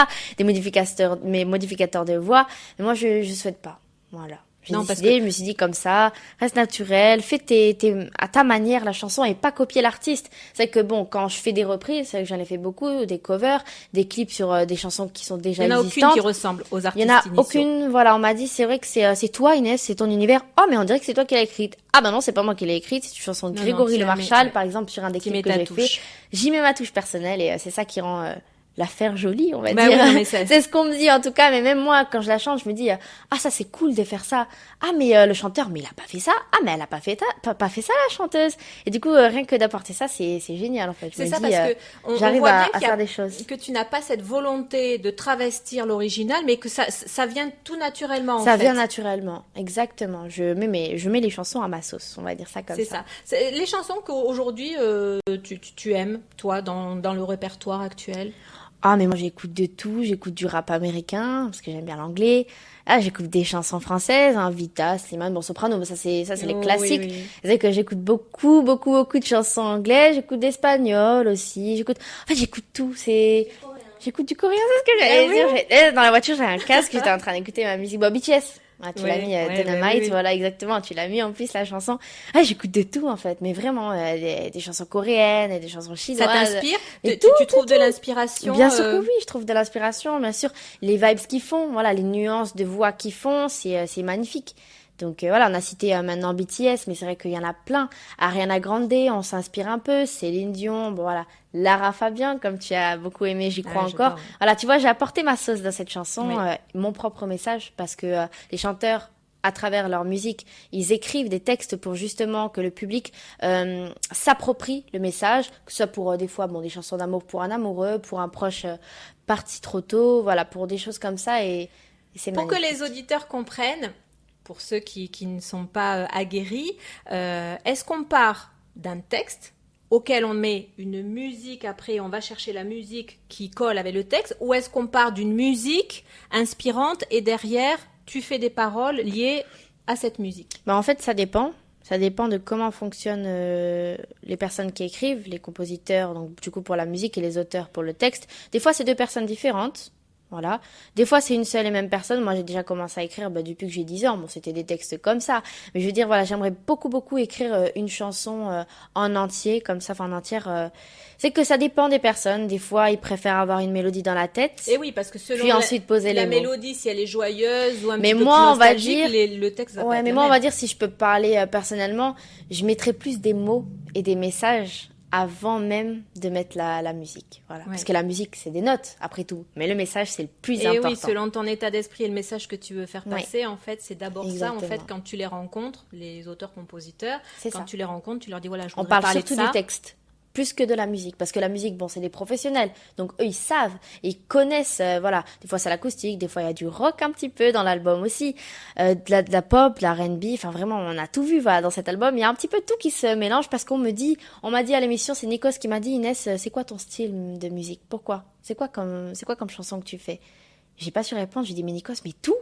mais modificateurs de voix, mais moi je souhaite pas, voilà. J'ai Non, parce décidé, je me suis dit comme ça, reste naturel, fais à ta manière la chanson et pas copier l'artiste. C'est vrai que bon, quand je fais des reprises, c'est vrai que j'en ai fait beaucoup, des covers, des clips sur des chansons qui sont déjà Il y en a existantes. aucune qui ressemble aux Il artistes y en a initiaux. aucune, voilà, on m'a dit, c'est vrai que c'est toi Inès, c'est ton univers. Oh, mais on dirait que c'est toi qui l'as écrite. Ah ben non, c'est pas moi qui l'ai écrite, c'est une chanson de Non, Grégory non, Le tu la Marchal, mets- par exemple, sur un des Tu clips mets que ta j'ai fait. touche. J'y mets ma touche personnelle et c'est ça qui rend l'affaire jolie, on va Bah dire. oui, non, mais ça- C'est ce qu'on me dit en tout cas, mais même moi, quand je la chante, je me dis, ah ça c'est cool de faire ça. Ah mais le chanteur, mais il a pas fait ça. Ah mais elle a pas fait ça la chanteuse. Et du coup, rien que d'apporter ça, c'est génial en fait. Je C'est me ça dis, parce que on j'arrive voit à bien qu'il y a- faire des choses. que tu n'as pas cette volonté de travestir l'original, mais que ça vient tout naturellement. Ça en fait. vient naturellement, exactement. Je mets les chansons à ma sauce, on va dire ça comme C'est ça. ça. C'est les chansons qu'aujourd'hui tu aimes, toi, dans le répertoire actuel. Ah, mais moi j'écoute de tout. J'écoute du rap américain parce que j'aime bien l'anglais. Ah, j'écoute des chansons françaises, hein, Vita, Slimane, bon Soprano, mais ça c'est les Oh, classiques. oui, oui. C'est vrai que j'écoute beaucoup de chansons anglaises. J'écoute d'espagnol aussi. En fait, j'écoute tout. J'écoute du coréen, c'est ce que j'allais dire. Dans la voiture, j'ai un casque, j'étais en train d'écouter ma musique. Bon, BTS. Ah, tu l'as Ouais, mis, ouais, Dynamite, oui. voilà, exactement. Tu l'as mis en plus, la chanson. Ah, j'écoute de tout, en fait. Mais vraiment, des chansons coréennes et des chansons chinoises. Ça t'inspire Mais Tu trouves de l'inspiration Bien sûr que oui, je trouve de l'inspiration, bien sûr. Les vibes qu'ils font, voilà, les nuances de voix qu'ils font, c'est magnifique. Donc voilà, on a cité maintenant BTS, mais c'est vrai qu'il y en a plein. Ariana Grande, on s'inspire un peu. Céline Dion, bon voilà. Lara Fabian, comme tu as beaucoup aimé, j'y crois Ah, encore. j'adore. Voilà, tu vois, j'ai apporté ma sauce dans cette chanson, Oui. mon propre message, parce que les chanteurs, à travers leur musique, ils écrivent des textes pour justement que le public s'approprie le message, que ce soit pour des fois des chansons d'amour pour un amoureux, pour un proche parti trop tôt, voilà, pour des choses comme ça et c'est Pour que magnifique. les auditeurs comprennent, pour ceux qui ne sont pas aguerris, est-ce qu'on part d'un texte auquel on met une musique, après on va chercher la musique qui colle avec le texte, ou est-ce qu'on part d'une musique inspirante et derrière tu fais des paroles liées à cette musique? En fait, ça dépend. Ça dépend de comment fonctionnent les personnes qui écrivent, les compositeurs, donc du coup pour la musique et les auteurs pour le texte. Des fois, c'est deux personnes différentes. Voilà. Des fois, c'est une seule et même personne. Moi, j'ai déjà commencé à écrire depuis que j'ai 10 ans. Bon, c'était des textes comme ça. Mais je veux dire, voilà, j'aimerais beaucoup écrire une chanson en entier, comme ça, enfin en entière. C'est que ça dépend des personnes. Des fois, ils préfèrent avoir une mélodie dans la tête. Et oui, parce que selon Puis ensuite poser la les mots. mélodie, si elle est joyeuse ou un Mais petit peu moi, plus on va nostalgique, dire- le texte va pas Ouais, être mais le moi, on même. va dire, si je peux parler personnellement, je mettrais plus des mots et des messages avant même de mettre la musique. Voilà. Ouais. Parce que la musique, c'est des notes, après tout. Mais le message, c'est le plus Et important. oui, selon ton état d'esprit et le message que tu veux faire Ouais. passer, en fait, c'est d'abord ça. En fait, Exactement. quand tu les rencontres, les auteurs-compositeurs, C'est quand ça. tu les rencontres, tu leur dis voilà, je On voudrais parle parler surtout de ça. du texte, plus que de la musique. Parce que la musique, bon, c'est des professionnels. Donc, eux, ils savent, ils connaissent, voilà. Des fois, c'est l'acoustique, des fois, il y a du rock un petit peu dans l'album aussi. De la pop, de la R&B, enfin, vraiment, on a tout vu, voilà, dans cet album. Il y a un petit peu tout qui se mélange parce on m'a dit à l'émission, c'est Nikos qui m'a dit, Inès, c'est quoi ton style de musique? Pourquoi? C'est quoi comme chanson que tu fais? J'ai pas su répondre, je lui ai dit, mais Nikos, mais tout?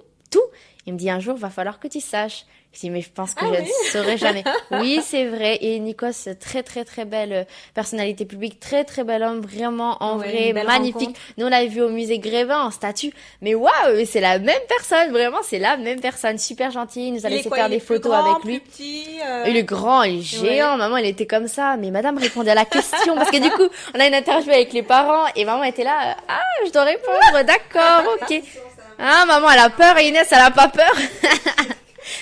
Il me dit, un jour, va falloir que tu saches. Je dis, mais je pense que Ah je oui ne saurais jamais. Oui, c'est vrai. Et Nikos, très belle personnalité publique, très bel homme, vraiment, en Ouais, vrai, une belle magnifique. rencontre. Nous, on l'avait vu au musée Grévin en statue. Mais waouh, c'est la même personne, vraiment, c'est la même personne. Super gentil, il nous a Il est laissé quoi, faire il est des plus photos grand, avec lui. plus petit, Il est grand, il est géant. Maman, elle était comme ça. Mais madame répondait à la question. Parce que du coup, on a une interview avec les parents. Et maman était là. Ah, je dois répondre. D'accord, ok. Ah, maman, elle a peur. Et Inès, elle a pas peur.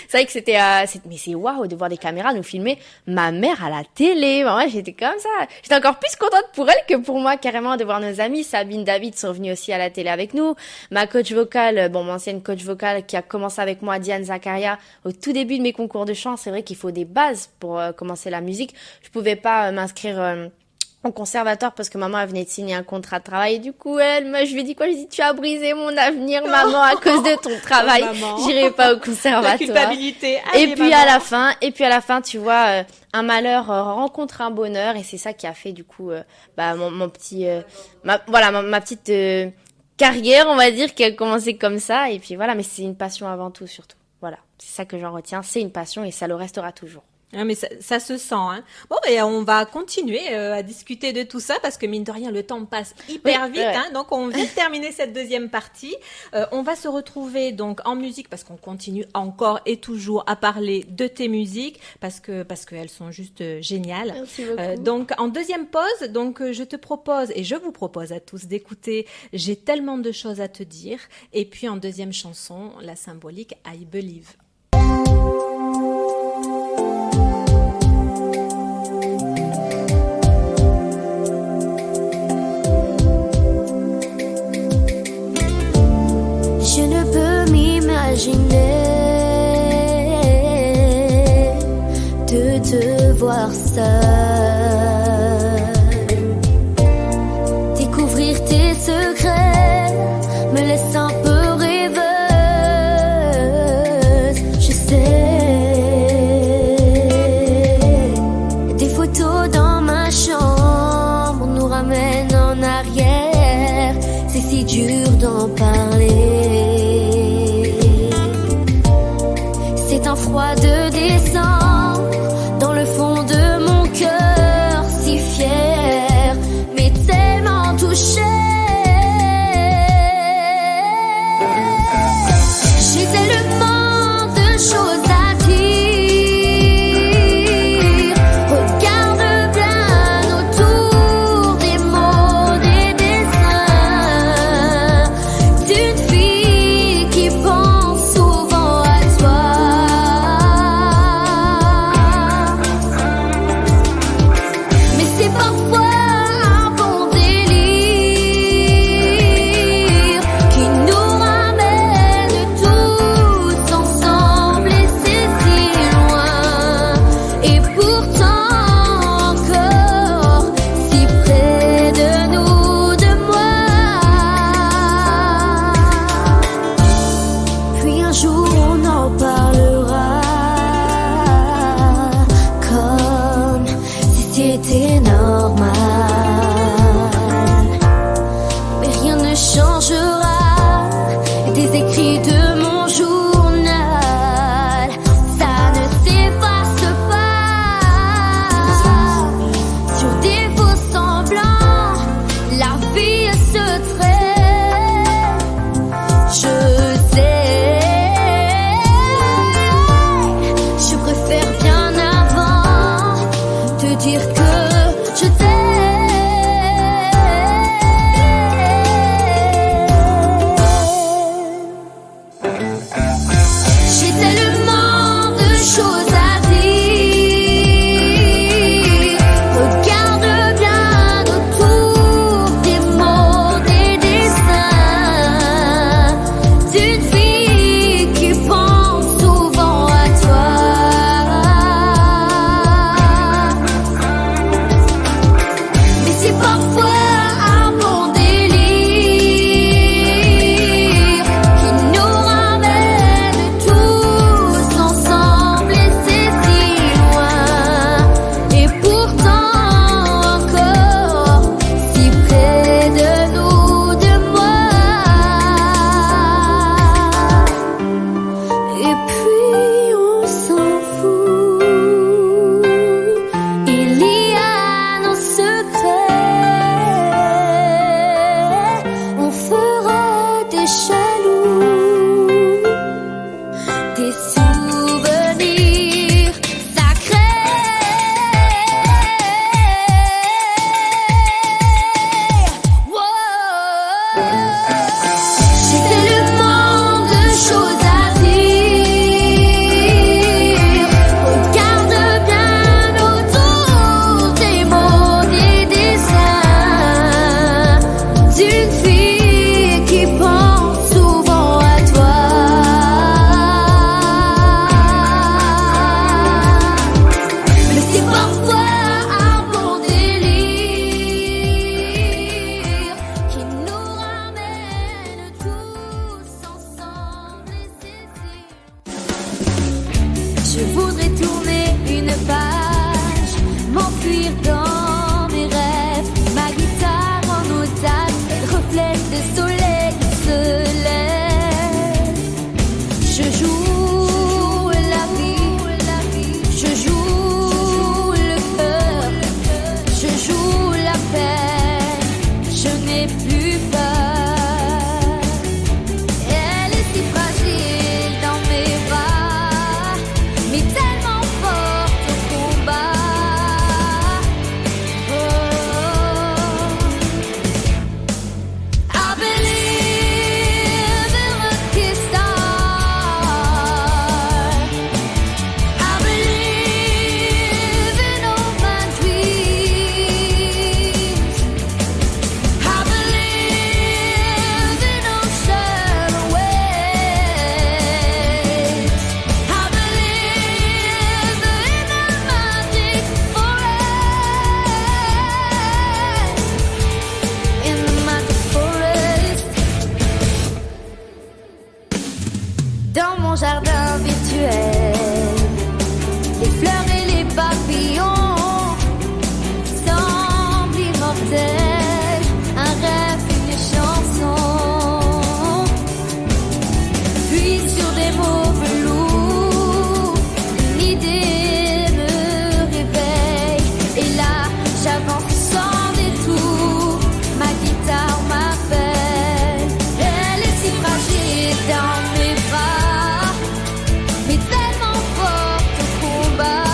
C'est vrai que mais c'est waouh de voir des caméras nous filmer ma mère à la télé. Moi, j'étais comme ça. J'étais encore plus contente pour elle que pour moi, carrément, de voir nos amis. Sabine, David sont venus aussi à la télé avec nous. Ma coach vocale, mon ancienne coach vocale qui a commencé avec moi, Diane Zakaria, au tout début de mes concours de chant. C'est vrai qu'il faut des bases pour commencer la musique. Je pouvais pas m'inscrire au conservatoire parce que maman elle venait de signer un contrat de travail et du coup je lui ai dit quoi, je lui ai dit tu as brisé mon avenir maman à cause de ton travail, j'irai pas au conservatoire. La culpabilité. Et Allez, puis maman. à la fin tu vois un malheur rencontre un bonheur et c'est ça qui a fait du coup mon petit ma petite carrière on va dire qui a commencé comme ça et puis voilà, mais c'est une passion avant tout surtout. Voilà, c'est ça que j'en retiens, c'est une passion et ça le restera toujours. Ah, mais ça se sent. Hein. Bon, ben, on va continuer à discuter de tout ça parce que mine de rien, le temps passe hyper vite. Ouais. Hein, donc, on vient de terminer cette deuxième partie. On va se retrouver donc en musique parce qu'on continue encore et toujours à parler de tes musiques parce qu'elles sont juste géniales. Merci beaucoup. Donc, en deuxième pause, donc je te propose et je vous propose à tous d'écouter J'ai tellement de choses à te dire. Et puis en deuxième chanson, la symbolique I Believe. Je ne peux m'imaginer de te voir seul, découvrir tes secrets me laisse un peu rêveuse. Je sais, des photos dans ma chambre nous ramènent en arrière. C'est si dur d'en parler. C'est un froid de décembre dans le fond de mon cœur, si fier, mais tellement touché. J'ai tellement de choses à dire. Regarde bien autour des mots, des dessins d'une fille qui pense souvent à toi. Mais c'est parfois un bon délire une page, m'enfuir dans mes rêves. Ma guitare en otage, elle reflète le soleil qui se lève. Je joue la vie, je joue le cœur, je joue la peine, je n'ai plus peur. Elle est si fragile dans mes bras, mais tellement forte au combat. Oh, I believe in a kiss star. I believe in all my dreams. I believe in ocean waves. I believe in the magic forest. In the magic forest. Dans mon jardin virtuel, les fleurs et les papillons semblent immortels. Un rêve, une chanson. Puis sur des mots velours, une idée me réveille. Et là, j'avance sans détour. Ma guitare m'appelle. Elle est si fragile dans mes bras, mais tellement forte au combat.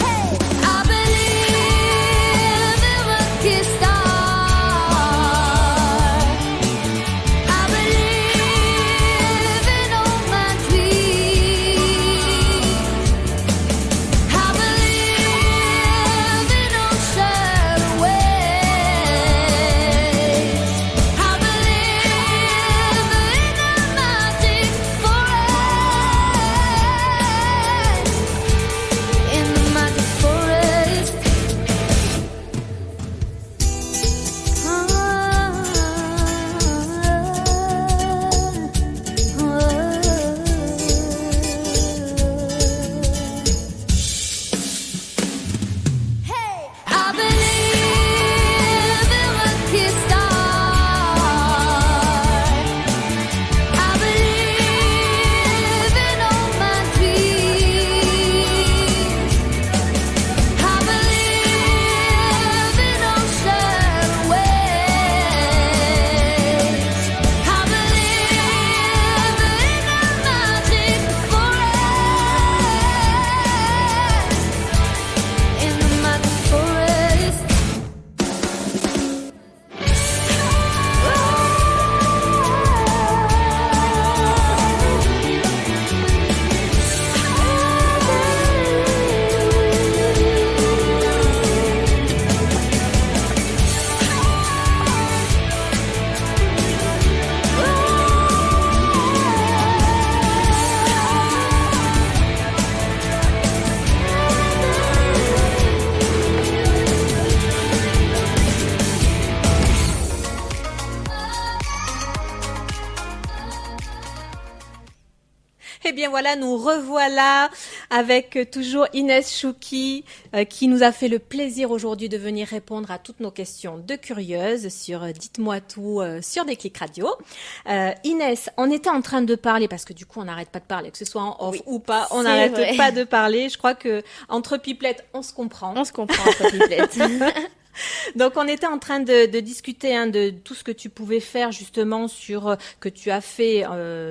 Hey, I believe in a kiss star. I believe in all my dreams. I believe in ocean waves. I believe in the magic forest. In the magic forest. Hey, I believe in a kiss star. I believe in all my dreams. I believe in ocean waves. I believe in the magic forest. In the magic forest. Eh bien voilà, nous revoilà avec toujours Inès Chouki qui nous a fait le plaisir aujourd'hui de venir répondre à toutes nos questions de curieuses sur Dites-moi tout sur Déclic Radio. Inès, on était en train de parler, parce que du coup on n'arrête pas de parler, que ce soit en off ou pas, on c'est n'arrête vrai. pas de parler. Je crois que entre pipelettes, on se comprend. On se comprend entre pipelettes. Donc on était en train de discuter de tout ce que tu pouvais faire justement sur que tu as fait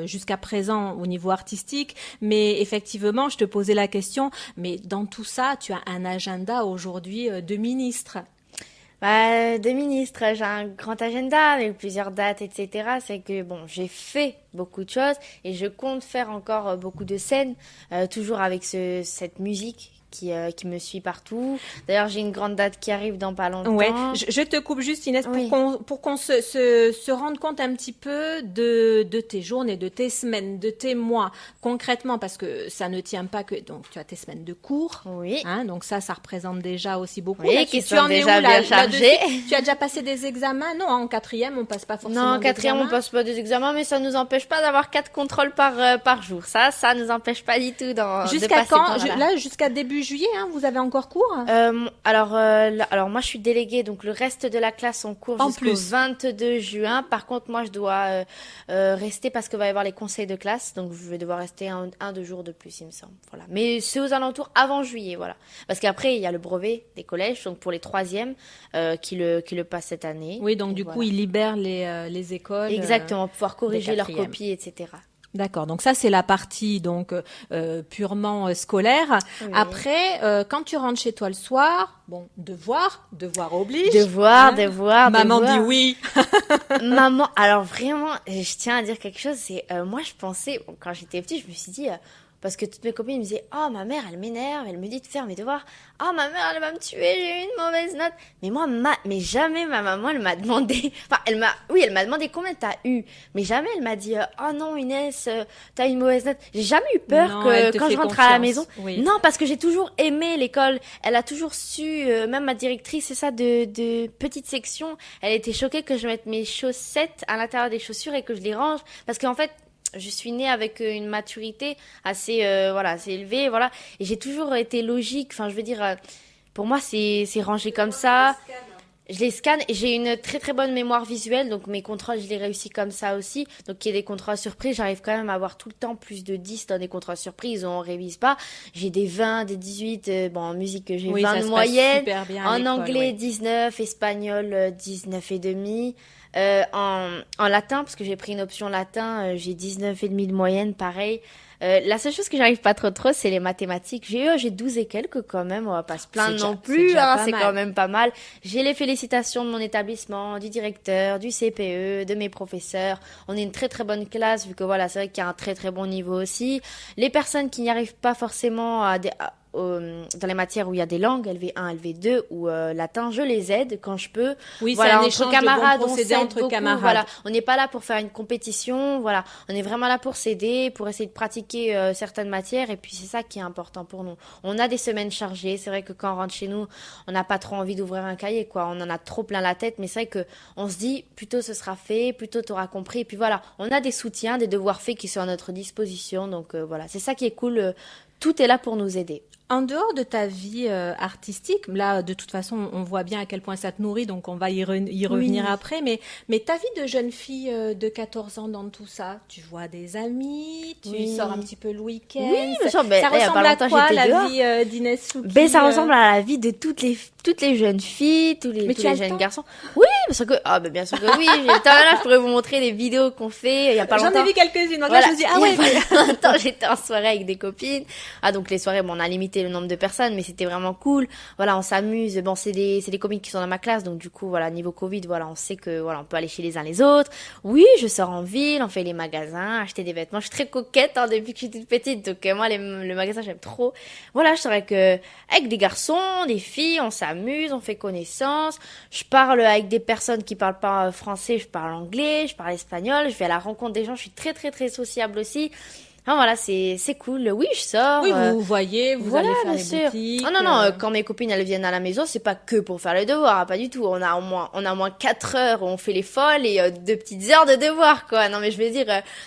jusqu'à présent au niveau artistique, mais effectivement je te posais la question, mais dans tout ça tu as un agenda aujourd'hui de ministre. De ministre, j'ai un grand agenda avec plusieurs dates, etc. C'est que bon, j'ai fait beaucoup de choses et je compte faire encore beaucoup de scènes, toujours avec cette musique qui me suit partout. D'ailleurs, j'ai une grande date qui arrive dans pas longtemps. Ouais, je te coupe juste Inès Oui. pour qu'on se rende compte un petit peu de tes journées, de tes semaines, de tes mois concrètement parce que ça ne tient pas que donc tu as tes semaines de cours. Oui. Hein, donc ça représente déjà aussi beaucoup. Oui, Là, qui tu sont en es déjà où, bien là-dessus chargés. Tu as déjà passé des examens? Non, en quatrième on passe pas forcément. Non, en quatrième, on d'examens. passe pas des examens, mais ça nous empêche pas d'avoir 4 contrôles par jour. Ça nous empêche pas du tout de Jusqu'à passer quand? par là. Là, jusqu'à début juillet, hein, vous avez encore cours? Alors moi je suis déléguée, donc le reste de la classe on court En jusqu'au plus. 22 juin. Par contre moi je dois rester parce que va y avoir les conseils de classe, donc je vais devoir rester 2 jours de plus il me semble. Voilà. Mais c'est aux alentours avant juillet, voilà. Parce qu'après il y a le brevet des collèges, donc pour les troisièmes qui le passent cette année. Oui, donc Et du voilà. coup, ils libèrent les écoles. Exactement, pouvoir corriger leurs quatrièmes. copies, etc. D'accord, donc ça c'est la partie donc purement scolaire. Oui. Après, quand tu rentres chez toi le soir, bon, devoir oblige. Devoir. Maman dit oui. Maman, alors vraiment, je tiens à dire quelque chose, c'est moi je pensais, bon, quand j'étais petite, je me suis dit, parce que toutes mes copines me disaient, oh ma mère elle m'énerve, elle me dit de faire mes devoirs, oh ma mère elle va me tuer, j'ai eu une mauvaise note. Mais moi, mais jamais ma maman elle m'a demandé, enfin elle m'a demandé combien t'as eu, mais jamais elle m'a dit, oh non Inès, t'as une mauvaise note. J'ai jamais eu peur Non, elle te quand fait je rentre à la confiance. maison. Oui. Non, parce que j'ai toujours aimé l'école. Elle a toujours su, même ma directrice, c'est ça, de petite section, elle était choquée que je mette mes chaussettes à l'intérieur des chaussures et que je les range. Parce qu'en fait, je suis née avec une maturité assez, assez élevée, voilà. Et j'ai toujours été logique. Enfin, je veux dire, pour moi, c'est rangé comme ça. Je les scanne et j'ai une très très bonne mémoire visuelle, donc mes contrôles, je les réussis comme ça aussi. Donc il y a des contrôles surprises, j'arrive quand même à avoir tout le temps plus de 10 dans des contrôles surprises, on révise pas. J'ai des 20, des 18, bon en musique j'ai Oui, 20 ça de se passe moyenne. super bien à En l'école, anglais ouais. 19, espagnol 19 et demi. En latin, parce que j'ai pris une option latin, j'ai 19 et demi de moyenne, pareil. La seule chose que j'arrive pas trop, c'est les mathématiques. J'ai 12 et quelques quand même, on va pas se plaindre C'est non déjà- c'est plus, déjà hein, pas c'est mal. quand même pas mal. J'ai les félicitations de mon établissement, du directeur, du CPE, de mes professeurs. On est une très très bonne classe, vu que voilà, c'est vrai qu'il y a un très très bon niveau aussi. Les personnes qui n'y arrivent pas forcément dans les matières où il y a des langues, LV1, LV2 ou latin, je les aide quand je peux. Oui, Voilà, c'est un entre échange camarades, de bons on procédés s'aide entre beaucoup, camarades. Voilà, on n'est pas là pour faire une compétition, voilà, on est vraiment là pour s'aider, pour essayer de pratiquer certaines matières, et puis c'est ça qui est important pour nous. On a des semaines chargées, c'est vrai que quand on rentre chez nous, on n'a pas trop envie d'ouvrir un cahier, quoi, on en a trop plein la tête, mais c'est vrai que on se dit, plutôt ce sera fait, plutôt t'auras compris, et puis voilà, on a des soutiens, des devoirs faits qui sont à notre disposition, donc voilà, c'est ça qui est cool, tout est là pour nous aider. En dehors de ta vie artistique, là, de toute façon, on voit bien à quel point ça te nourrit, donc on va y revenir Oui. après. Mais ta vie de jeune fille de 14 ans dans tout ça, tu vois des amis, tu Oui. sors un petit peu le week-end. Oui, bien sûr, ben, ça là, il y a ressemble pas à longtemps, quoi j'étais la dehors. vie d'Inès Souki Ben, ça ressemble à la vie de toutes les jeunes filles, tous Mais tous tu as les le jeunes temps garçons. Oui, bien sûr que oui. Là, je pourrais vous montrer les vidéos qu'on fait il y a pas J'en longtemps. ai vu quelques-unes. Donc Voilà. là, je me dis, ah Il ouais, y a pas longtemps, j'étais en soirée avec des copines. Ah, donc les soirées, bon, on a limité le nombre de personnes, mais c'était vraiment cool. Voilà, on s'amuse. Bon, c'est des copines qui sont dans ma classe, donc du coup, voilà, niveau Covid, voilà, on sait que, voilà, on peut aller chez les uns les autres. Oui, je sors en ville, on fait les magasins, acheter des vêtements. Je suis très coquette, hein, depuis que je suis toute petite. Donc, moi, le magasin, j'aime trop. Voilà, je sors avec des garçons, des filles, on s'amuse, on fait connaissance. Je parle avec des personnes qui parlent pas français, je parle anglais, je parle espagnol, je vais à la rencontre des gens, je suis très très très sociable aussi. Enfin, voilà, c'est cool. Oui, je sors. oui, vous voyez, vous Voilà, allez faire bien les sûr. boutiques. Oh, non, quand mes copines elles viennent à la maison, c'est pas que pour faire les devoirs, pas du tout. On a au moins 4 heures où on fait les folles et 2 petites heures de devoirs, quoi. Non, mais je veux dire,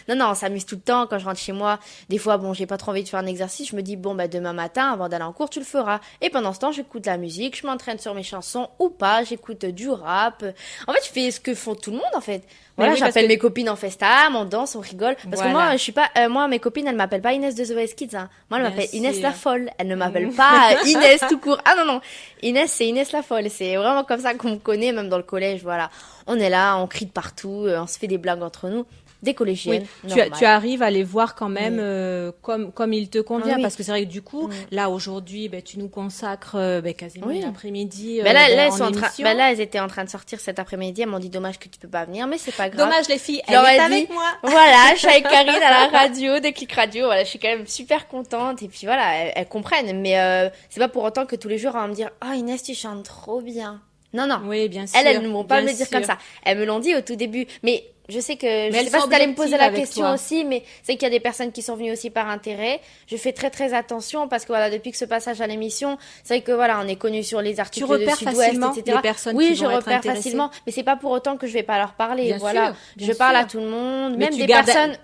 non, on s'amuse tout le temps. Quand je rentre chez moi, des fois, bon, j'ai pas trop envie de faire un exercice, je me dis, bon, bah, demain matin, avant d'aller en cours, tu le feras. Et pendant ce temps, j'écoute la musique, je m'entraîne sur mes chansons ou pas, j'écoute du rap. En fait, je fais ce que font tout le monde, en fait. Voilà, oui, parce j'appelle que- mes copines en FaceTime, on danse, on rigole. Parce que Voilà. moi, je suis pas, moi, mes copines, elles m'appellent pas Inès de The Voice Kids, hein. Moi, elles Bien m'appellent Inès sûr. la folle. Elles ne m'appellent pas Inès tout court. Ah non. Inès, c'est Inès la folle. C'est vraiment comme ça qu'on me connaît, même dans le collège, voilà. On est là, on crie de partout, on se fait des blagues entre nous. des collégiennes. Tu arrives à les voir quand même comme il te convient, Ah oui. parce que c'est vrai que du coup, là aujourd'hui, tu nous consacres quasiment Oui. l'après-midi Là, elles en sont émission. là, elles étaient en train de sortir cet après-midi. Elles m'ont dit dommage que tu peux pas venir, mais c'est pas grave. Dommage les filles, Je elle leur ai est dit, avec moi. Voilà, je suis avec Karine à la radio, de Click Radio. Voilà, je suis quand même super contente. Et puis voilà, elles comprennent. Mais c'est pas pour autant que tous les jours, elles vont me dire oh Inès, tu chantes trop bien. Non, non. Oui, bien sûr. Elles ne vont pas me bien le dire sûr. comme ça. Elles me l'ont dit au tout début. Mais je sais que, je elles sais pas sont si t'allais me poser objectives la avec question toi. aussi, mais c'est qu'il y a des personnes qui sont venues aussi par intérêt. Je fais très très attention parce que voilà, depuis que ce passage à l'émission, c'est vrai que voilà, on est connu sur les articles de repères Sud-Ouest, facilement etc. les personnes oui, qui je vont être repère intéressées. facilement, mais c'est pas pour autant que je vais pas leur parler. Bien Voilà, sûr, bien je parle sûr. à tout le monde, Mais même tu des gardes- personnes,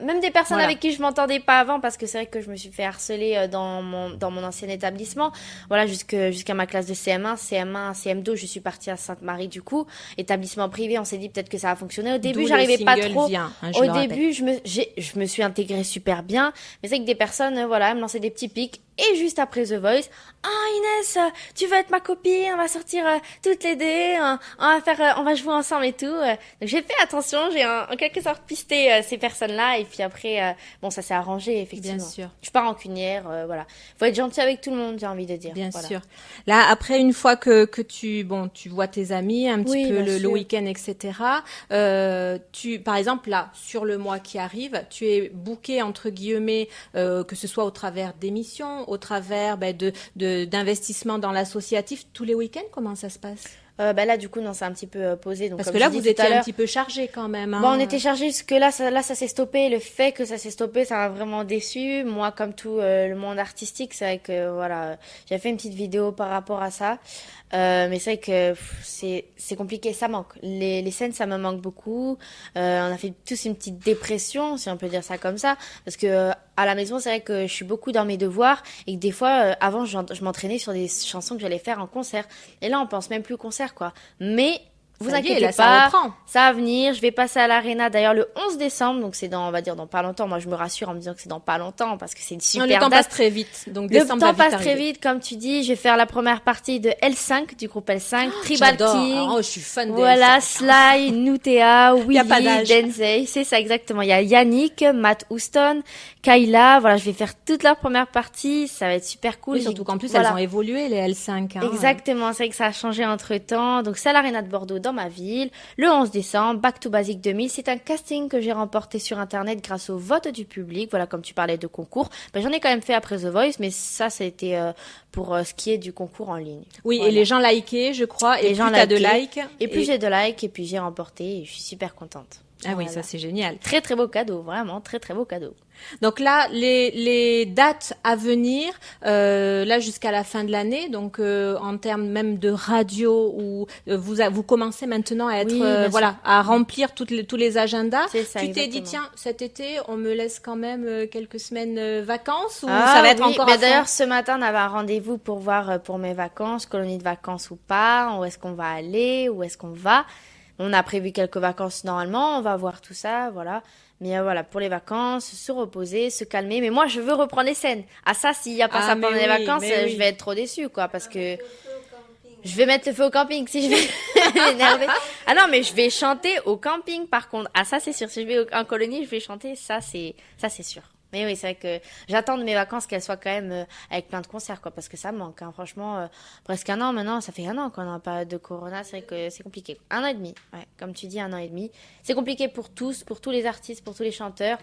Voilà. avec qui je m'entendais pas avant parce que c'est vrai que je me suis fait harceler dans mon ancien établissement. Voilà, jusqu'à ma classe de CM1, CM2, je suis partie à Sainte-Marie du coup, établissement privé. On s'est dit peut-être que ça va fonctionner. Au début, D'où j'arrivais le pas single trop. vient, je Au le rappelle. début, je me suis intégrée super bien, mais c'est que des personnes, voilà, elles me lançaient des petits pics. Et juste après The Voice, Inès, tu veux être ma copine, on va sortir toutes les deux, on va jouer ensemble et tout. Donc j'ai fait attention, j'ai en quelque sorte pisté ces personnes-là, et puis après, bon, ça s'est arrangé effectivement. Bien sûr. Je suis pas rancunière, voilà. Faut être gentil avec tout le monde, j'ai envie de dire. Bien Voilà. sûr. Là, après, une fois que tu vois tes amis un petit Oui, peu bien le sûr. week-end, etc. Par exemple, là, sur le mois qui arrive, tu es booké entre guillemets, que ce soit au travers d'émissions, au travers d'investissements dans l'associatif, tous les week-ends. Comment ça se passe? Là, du coup, non, c'est un petit peu posé. Donc, Parce comme que là, je dis vous tout à étiez un l'heure, petit peu chargé quand même. Hein. bon, on était chargés jusque là, ça s'est stoppé. Le fait que ça s'est stoppé, ça m'a vraiment déçu. Moi, comme tout le monde artistique, c'est vrai que voilà, j'ai fait une petite vidéo par rapport à ça. Mais c'est vrai que c'est compliqué, ça manque. Les scènes, ça me manque beaucoup. On a fait tous une petite dépression, si on peut dire ça comme ça, parce que à la maison, c'est vrai que je suis beaucoup dans mes devoirs et que des fois, avant, je m'entraînais sur des chansons que j'allais faire en concert. Et là, on pense même plus concert, quoi. Mais vous Ça y est, inquiétez là, ça pas, reprend. ça va venir. Je vais passer à l'Arena d'ailleurs le 11 décembre, donc c'est on va dire dans pas longtemps. Moi, je me rassure en me disant que c'est dans pas longtemps parce que c'est une super Le temps date. passe très vite. Donc Le décembre temps va vite passe très arriver. vite, comme tu dis. Je vais faire la première partie de L5, du groupe L5, Tribal J'adore. King. Oh, je suis fan de Voilà, Elsa. Sly, Nutea, Willy, pas d'âge. Denzey, c'est ça exactement. Il y a Yannick, Matt Houston, Kayla. Voilà, je vais faire toute leur première partie. Ça va être super cool. Oui, surtout qu'en plus, Voilà. elles ont évolué, les L5. Hein. Exactement, c'est vrai que ça a changé entre temps. Donc c'est à l'Arena de Bordeaux dans ma ville, le 11 décembre, Back to Basic 2000. C'est un casting que j'ai remporté sur internet grâce au vote du public. Voilà, comme tu parlais de concours, j'en ai quand même fait après The Voice, mais ça c'était pour ce qui est du concours en ligne. Oui, Voilà. et les gens likaient, je crois, et Les plus gens t'as de likaient. likes. Et plus j'ai de likes, et puis j'ai remporté, et je suis super contente. Ah oui, Voilà. ça c'est génial. Très très beau cadeau, vraiment très très beau cadeau. Donc là, les dates à venir, là jusqu'à la fin de l'année, donc en termes même de radio, où vous commencez maintenant à être Oui, bien sûr. voilà, à remplir tous les agendas. C'est ça, Tu t'es dit, exactement. tiens, cet été, on me laisse quand même quelques semaines vacances, ou Ah ça va être oui, encore mais à fond? d'ailleurs, ce matin, on avait un rendez-vous pour voir pour mes vacances, colonie de vacances ou pas, où est-ce qu'on va aller, où est-ce qu'on va. On a prévu quelques vacances normalement, on va voir tout ça, voilà. Mais voilà, pour les vacances, se reposer, se calmer. Mais moi, je veux reprendre les scènes. Ah ça, s'il n'y a pas Ah, ça mais pendant les oui, vacances, mais oui. je vais être trop déçue, quoi, parce que je vais mettre le feu au camping si je vais m'énerver. Ah non, mais je vais chanter au camping, par contre. Ah ça, c'est sûr. Si je vais en colonie, je vais chanter. Ça, c'est sûr. Mais oui, c'est vrai que j'attends de mes vacances qu'elles soient quand même avec plein de concerts, quoi, parce que ça me manque, hein. Franchement, presque un an maintenant, ça fait un an qu'on est en période de Corona, c'est vrai que c'est compliqué. Un an et demi, ouais, comme tu dis, un an et demi. C'est compliqué pour tous les artistes, pour tous les chanteurs,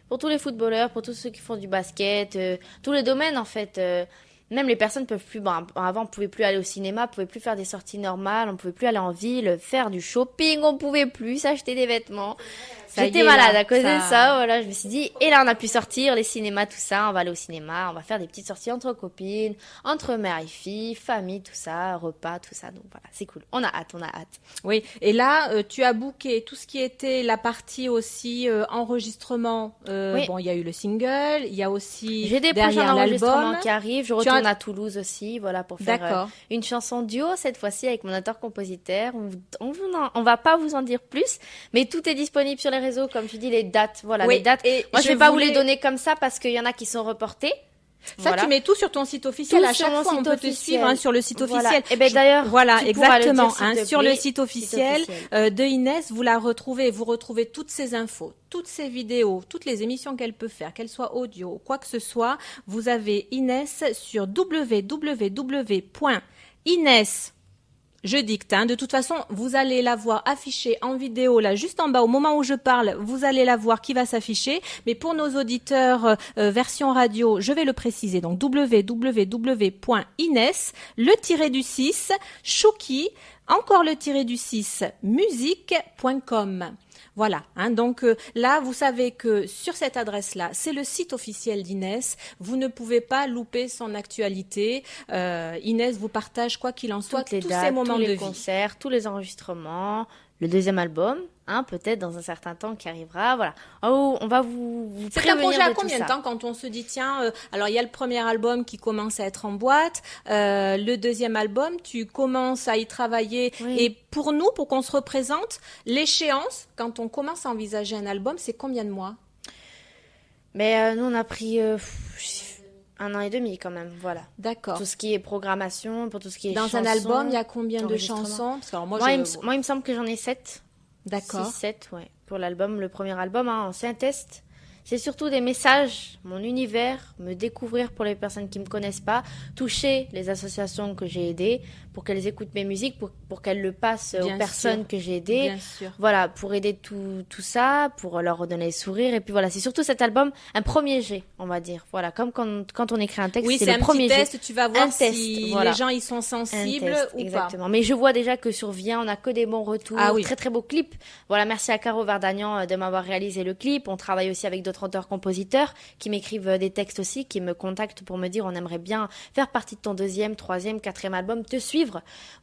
pour tous les footballeurs, pour tous ceux qui font du basket, tous les domaines en fait. Même les personnes peuvent plus. Bon, avant, on pouvait plus aller au cinéma, on pouvait plus faire des sorties normales, on pouvait plus aller en ville, faire du shopping, on pouvait plus s'acheter des vêtements. Ça y J'étais est, malade là, à cause ça- de ça, voilà, je me suis dit, et là on a pu sortir, les cinémas, tout ça, on va aller au cinéma, on va faire des petites sorties entre copines, entre mère et fille, famille, tout ça, repas, tout ça, donc voilà, c'est cool. On a hâte, on a hâte. Oui, et là, tu as booké tout ce qui était la partie aussi enregistrement. Oui. Bon, il y a eu le single, il y a aussi J'ai des prochains derrière enregistrements l'album. qui arrivent, je Tu retourne as- à Toulouse aussi, voilà, pour faire D'accord. une chanson duo, cette fois-ci avec mon auteur-compositeur. On va pas vous en dire plus, mais tout est disponible sur les réseaux, comme tu dis, les dates, voilà, Oui, les dates. et Moi, je je vais pas vous voulais- les donner comme ça parce qu'il y en a qui sont reportés. Ça, Voilà. tu mets tout sur ton site officiel. Tout À sur chaque mon fois, on site peut te officiel. suivre sur le site Voilà. officiel. Et ben d'ailleurs, voilà, tu pourras le exactement. dire, s'il te Sur plaît. le site officiel de Inès, vous la retrouvez. Vous retrouvez toutes ces infos, toutes ces vidéos, toutes les émissions qu'elle peut faire, qu'elles soient audio, quoi que ce soit. Vous avez Inès sur www.ines. Je dicte. De toute façon, vous allez la voir affichée en vidéo là, juste en bas. Au moment où je parle, vous allez la voir qui va s'afficher. Mais pour nos auditeurs version radio, je vais le préciser. Donc www.ines, le tiré du 6, Chouki, encore le tiré du 6, musique.com. Voilà, donc là, vous savez que sur cette adresse-là, c'est le site officiel d'Inès. Vous ne pouvez pas louper son actualité. Inès vous partage, quoi qu'il en soit, Toutes les tous dates, ces moments tous les de vie. concerts, tous les enregistrements, le deuxième album, peut-être dans un certain temps qui arrivera. Voilà. Oh, on va vous C'est un prévenir projet à de tout combien de ça. temps quand on se dit, tiens, alors il y a le premier album qui commence à être en boîte, le deuxième album, tu commences à y travailler. Oui. Et pour nous, pour qu'on se représente, l'échéance, quand on commence à envisager un album, c'est combien de mois? Mais nous, on a pris 1 an et demi quand même. Voilà. D'accord. Tout ce qui est programmation, pour tout ce qui est Dans chansons, un album, il y a combien de enregistrement. chansons? Parce que alors moi, Moi, je... il me semble que j'en ai 7. D'accord. 6-7, ouais. Pour l'album, le premier album, c'est un test. C'est surtout des messages, mon univers, me découvrir pour les personnes qui me connaissent pas, toucher les associations que j'ai aidées pour qu'elles écoutent mes musiques, pour qu'elles le passent Bien aux personnes sûr. que j'ai aidées. Bien sûr. Voilà, pour aider tout ça, pour leur redonner le sourire. Et puis voilà, c'est surtout cet album, un premier jet, on va dire. Voilà, comme quand on écrit un texte, Oui, c'est c'est le un premier petit jet. test, tu vas voir Un test, si voilà. les gens y sont Un sensibles test, ou exactement. Mais je vois déjà que sur Viens, on a que des bons retours. Ah oui. Très très beau clip. Voilà, merci à Caro Verdagnan de m'avoir réalisé le clip. On travaille aussi avec d'autres auteurs-compositeurs qui m'écrivent des textes aussi, qui me contactent pour me dire on aimerait bien faire partie de ton 2e, 3e, 4e album, te suivre.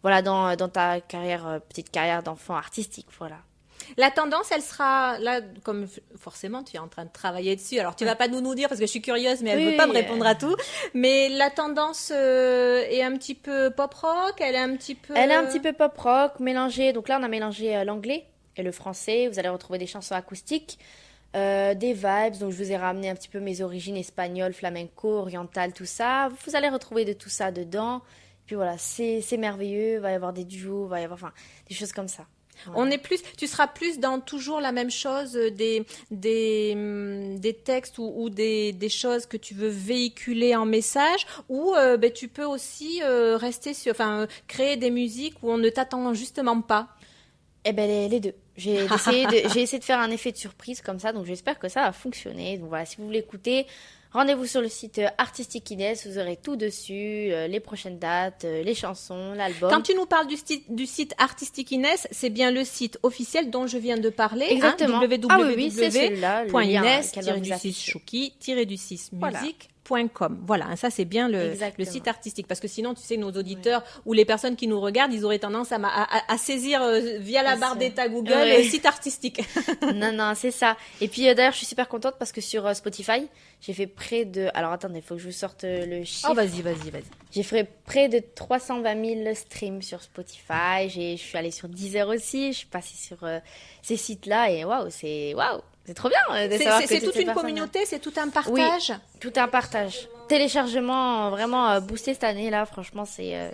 Voilà, dans ta carrière, petite carrière d'enfant artistique. Voilà. pas. La tendance, elle sera là, comme forcément tu es en train de travailler dessus. Alors tu vas pas nous dire parce que je suis curieuse, mais elle Oui, veut pas me répondre à tout. Mais la tendance est un petit peu pop rock. Elle est un petit peu. Elle est un petit peu pop rock, mélangée. Donc là, on a mélangé l'anglais et le français. Vous allez retrouver des chansons acoustiques. Des vibes, donc je vous ai ramené un petit peu mes origines espagnoles, flamenco, orientales, tout ça. Vous allez retrouver de tout ça dedans. Puis voilà, c'est merveilleux. Il va y avoir des duos, il va y avoir des choses comme ça. Voilà. On est plus, tu seras plus dans toujours la même chose, des textes ou des choses que tu veux véhiculer en message, ou tu peux aussi rester sur, créer des musiques où on ne t'attend justement pas. Eh ben les deux. J'ai essayé de faire un effet de surprise comme ça, donc j'espère que ça va fonctionner. Donc voilà, si vous voulez écouter, rendez-vous sur le site Artistique Inès, vous aurez tout dessus, les prochaines dates, les chansons, l'album. Quand tu nous parles du site Artistique Inès, c'est bien le site officiel dont je viens de parler. Exactement. Ah oui, c'est celui-là. le lien qu'elle va vous Ines-du-6 afficher. Chouki-du-6 Voilà. musique.com. Voilà, ça c'est bien le Exactement. site artistique, parce que sinon, tu sais, nos auditeurs ou les personnes qui nous regardent, ils auraient tendance à saisir via la Bien barre sûr. d'état Google Ouais. site artistique. Non, c'est ça. Et puis d'ailleurs, je suis super contente parce que sur Spotify, j'ai fait près de... Alors attendez, il faut que je vous sorte le chiffre. Oh, vas-y. J'ai fait près de 320 000 streams sur Spotify. Je suis allée sur Deezer aussi. Je suis passée sur ces sites-là et waouh, c'est trop bien de savoir que C'est toutes toute ces une personnes-là- communauté, c'est tout un partage. Tout un partage. Téléchargement vraiment boosté cette année là, franchement c'est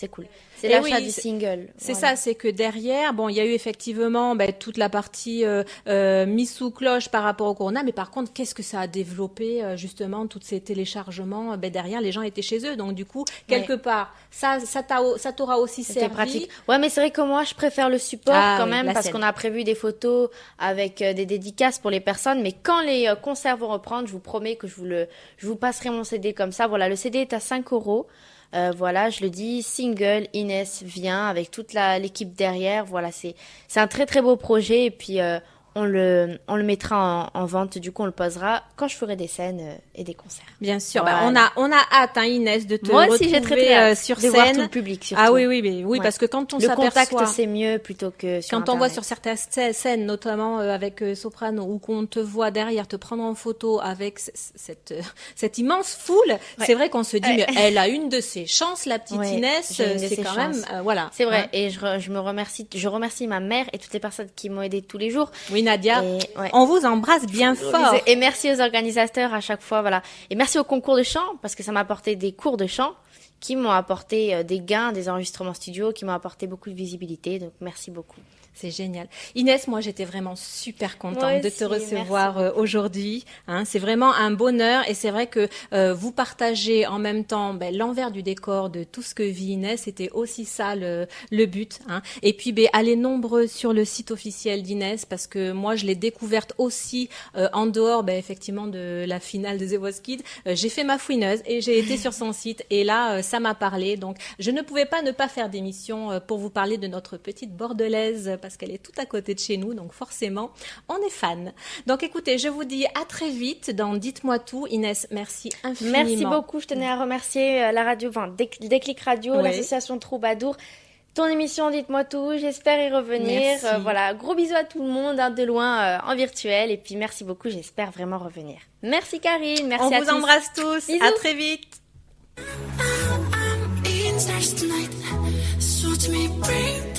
cool. C'est Et l'achat oui, du single. C'est Voilà. ça, c'est que derrière, bon, il y a eu effectivement toute la partie mise sous cloche par rapport au Corona, mais par contre, qu'est-ce que ça a développé justement, tous ces téléchargements derrière, les gens étaient chez eux, donc du coup, quelque part, ça t'aura aussi C'était servi. pratique. Ouais, mais c'est vrai que moi, je préfère le support Ah quand oui, même la parce scène. qu'on a prévu des photos avec des dédicaces pour les personnes. Mais quand les concerts vont reprendre, je vous promets que je vous passerai mon CD comme ça. Voilà, le CD est à 5 €. Voilà, je le dis, single, Inès vient avec toute l'équipe derrière. Voilà, c'est un très très beau projet et puis on le mettra en vente. Du coup, on le posera quand je ferai des scènes et des concerts. Bien sûr, Voilà. on a hâte, Inès, de te Moi retrouver aussi, j'ai très hâte sur de voir tout scène. le public. Surtout. Ah oui, Ouais. parce que quand on Le contact, s'aperçoit, c'est mieux plutôt que sur quand on voit Internet. sur certaines scènes, notamment avec Soprano, ou qu'on te voit derrière te prendre en photo avec cette immense foule, c'est vrai qu'on se dit, mais elle a une de ses chances, la petite Ouais, Inès, j'ai une de c'est ses quand chances. même, voilà. C'est vrai, Hein. et je remercie ma mère et toutes les personnes qui m'ont aidé tous les jours. Oui, Oui, Nadia, Et, ouais. on vous embrasse bien fort. Et merci aux organisateurs à chaque fois, voilà. Et merci au concours de chant, parce que ça m'a apporté des cours de chant qui m'ont apporté des gains, des enregistrements studio, qui m'ont apporté beaucoup de visibilité. Donc, merci beaucoup. C'est génial. Inès, moi j'étais vraiment super contente Moi de aussi, te recevoir merci. Aujourd'hui. Hein, c'est vraiment un bonheur et c'est vrai que vous partagez en même temps l'envers du décor de tout ce que vit Inès. C'était aussi ça le but. Hein. Et puis allez nombreux sur le site officiel d'Inès parce que moi je l'ai découverte aussi en dehors effectivement de la finale de The Voice Kids. J'ai fait ma fouineuse et j'ai été sur son site et là ça m'a parlé. Donc je ne pouvais pas ne pas faire d'émission pour vous parler de notre petite bordelaise parce qu'elle est tout à côté de chez nous, donc forcément, on est fan. Donc écoutez, je vous dis à très vite dans Dites-moi tout. Inès, merci infiniment. Merci beaucoup. Je tenais à remercier la radio, Déclic Radio, Oui. l'association Troubadour, ton émission Dites-moi tout. J'espère y revenir. Merci. Voilà, gros bisous à tout le monde, de loin, en virtuel. Et puis merci beaucoup. J'espère vraiment revenir. Merci Karine. Merci On à vous tous. embrasse tous. Bisous. À très vite. I'm eating stars tonight. So watch me bring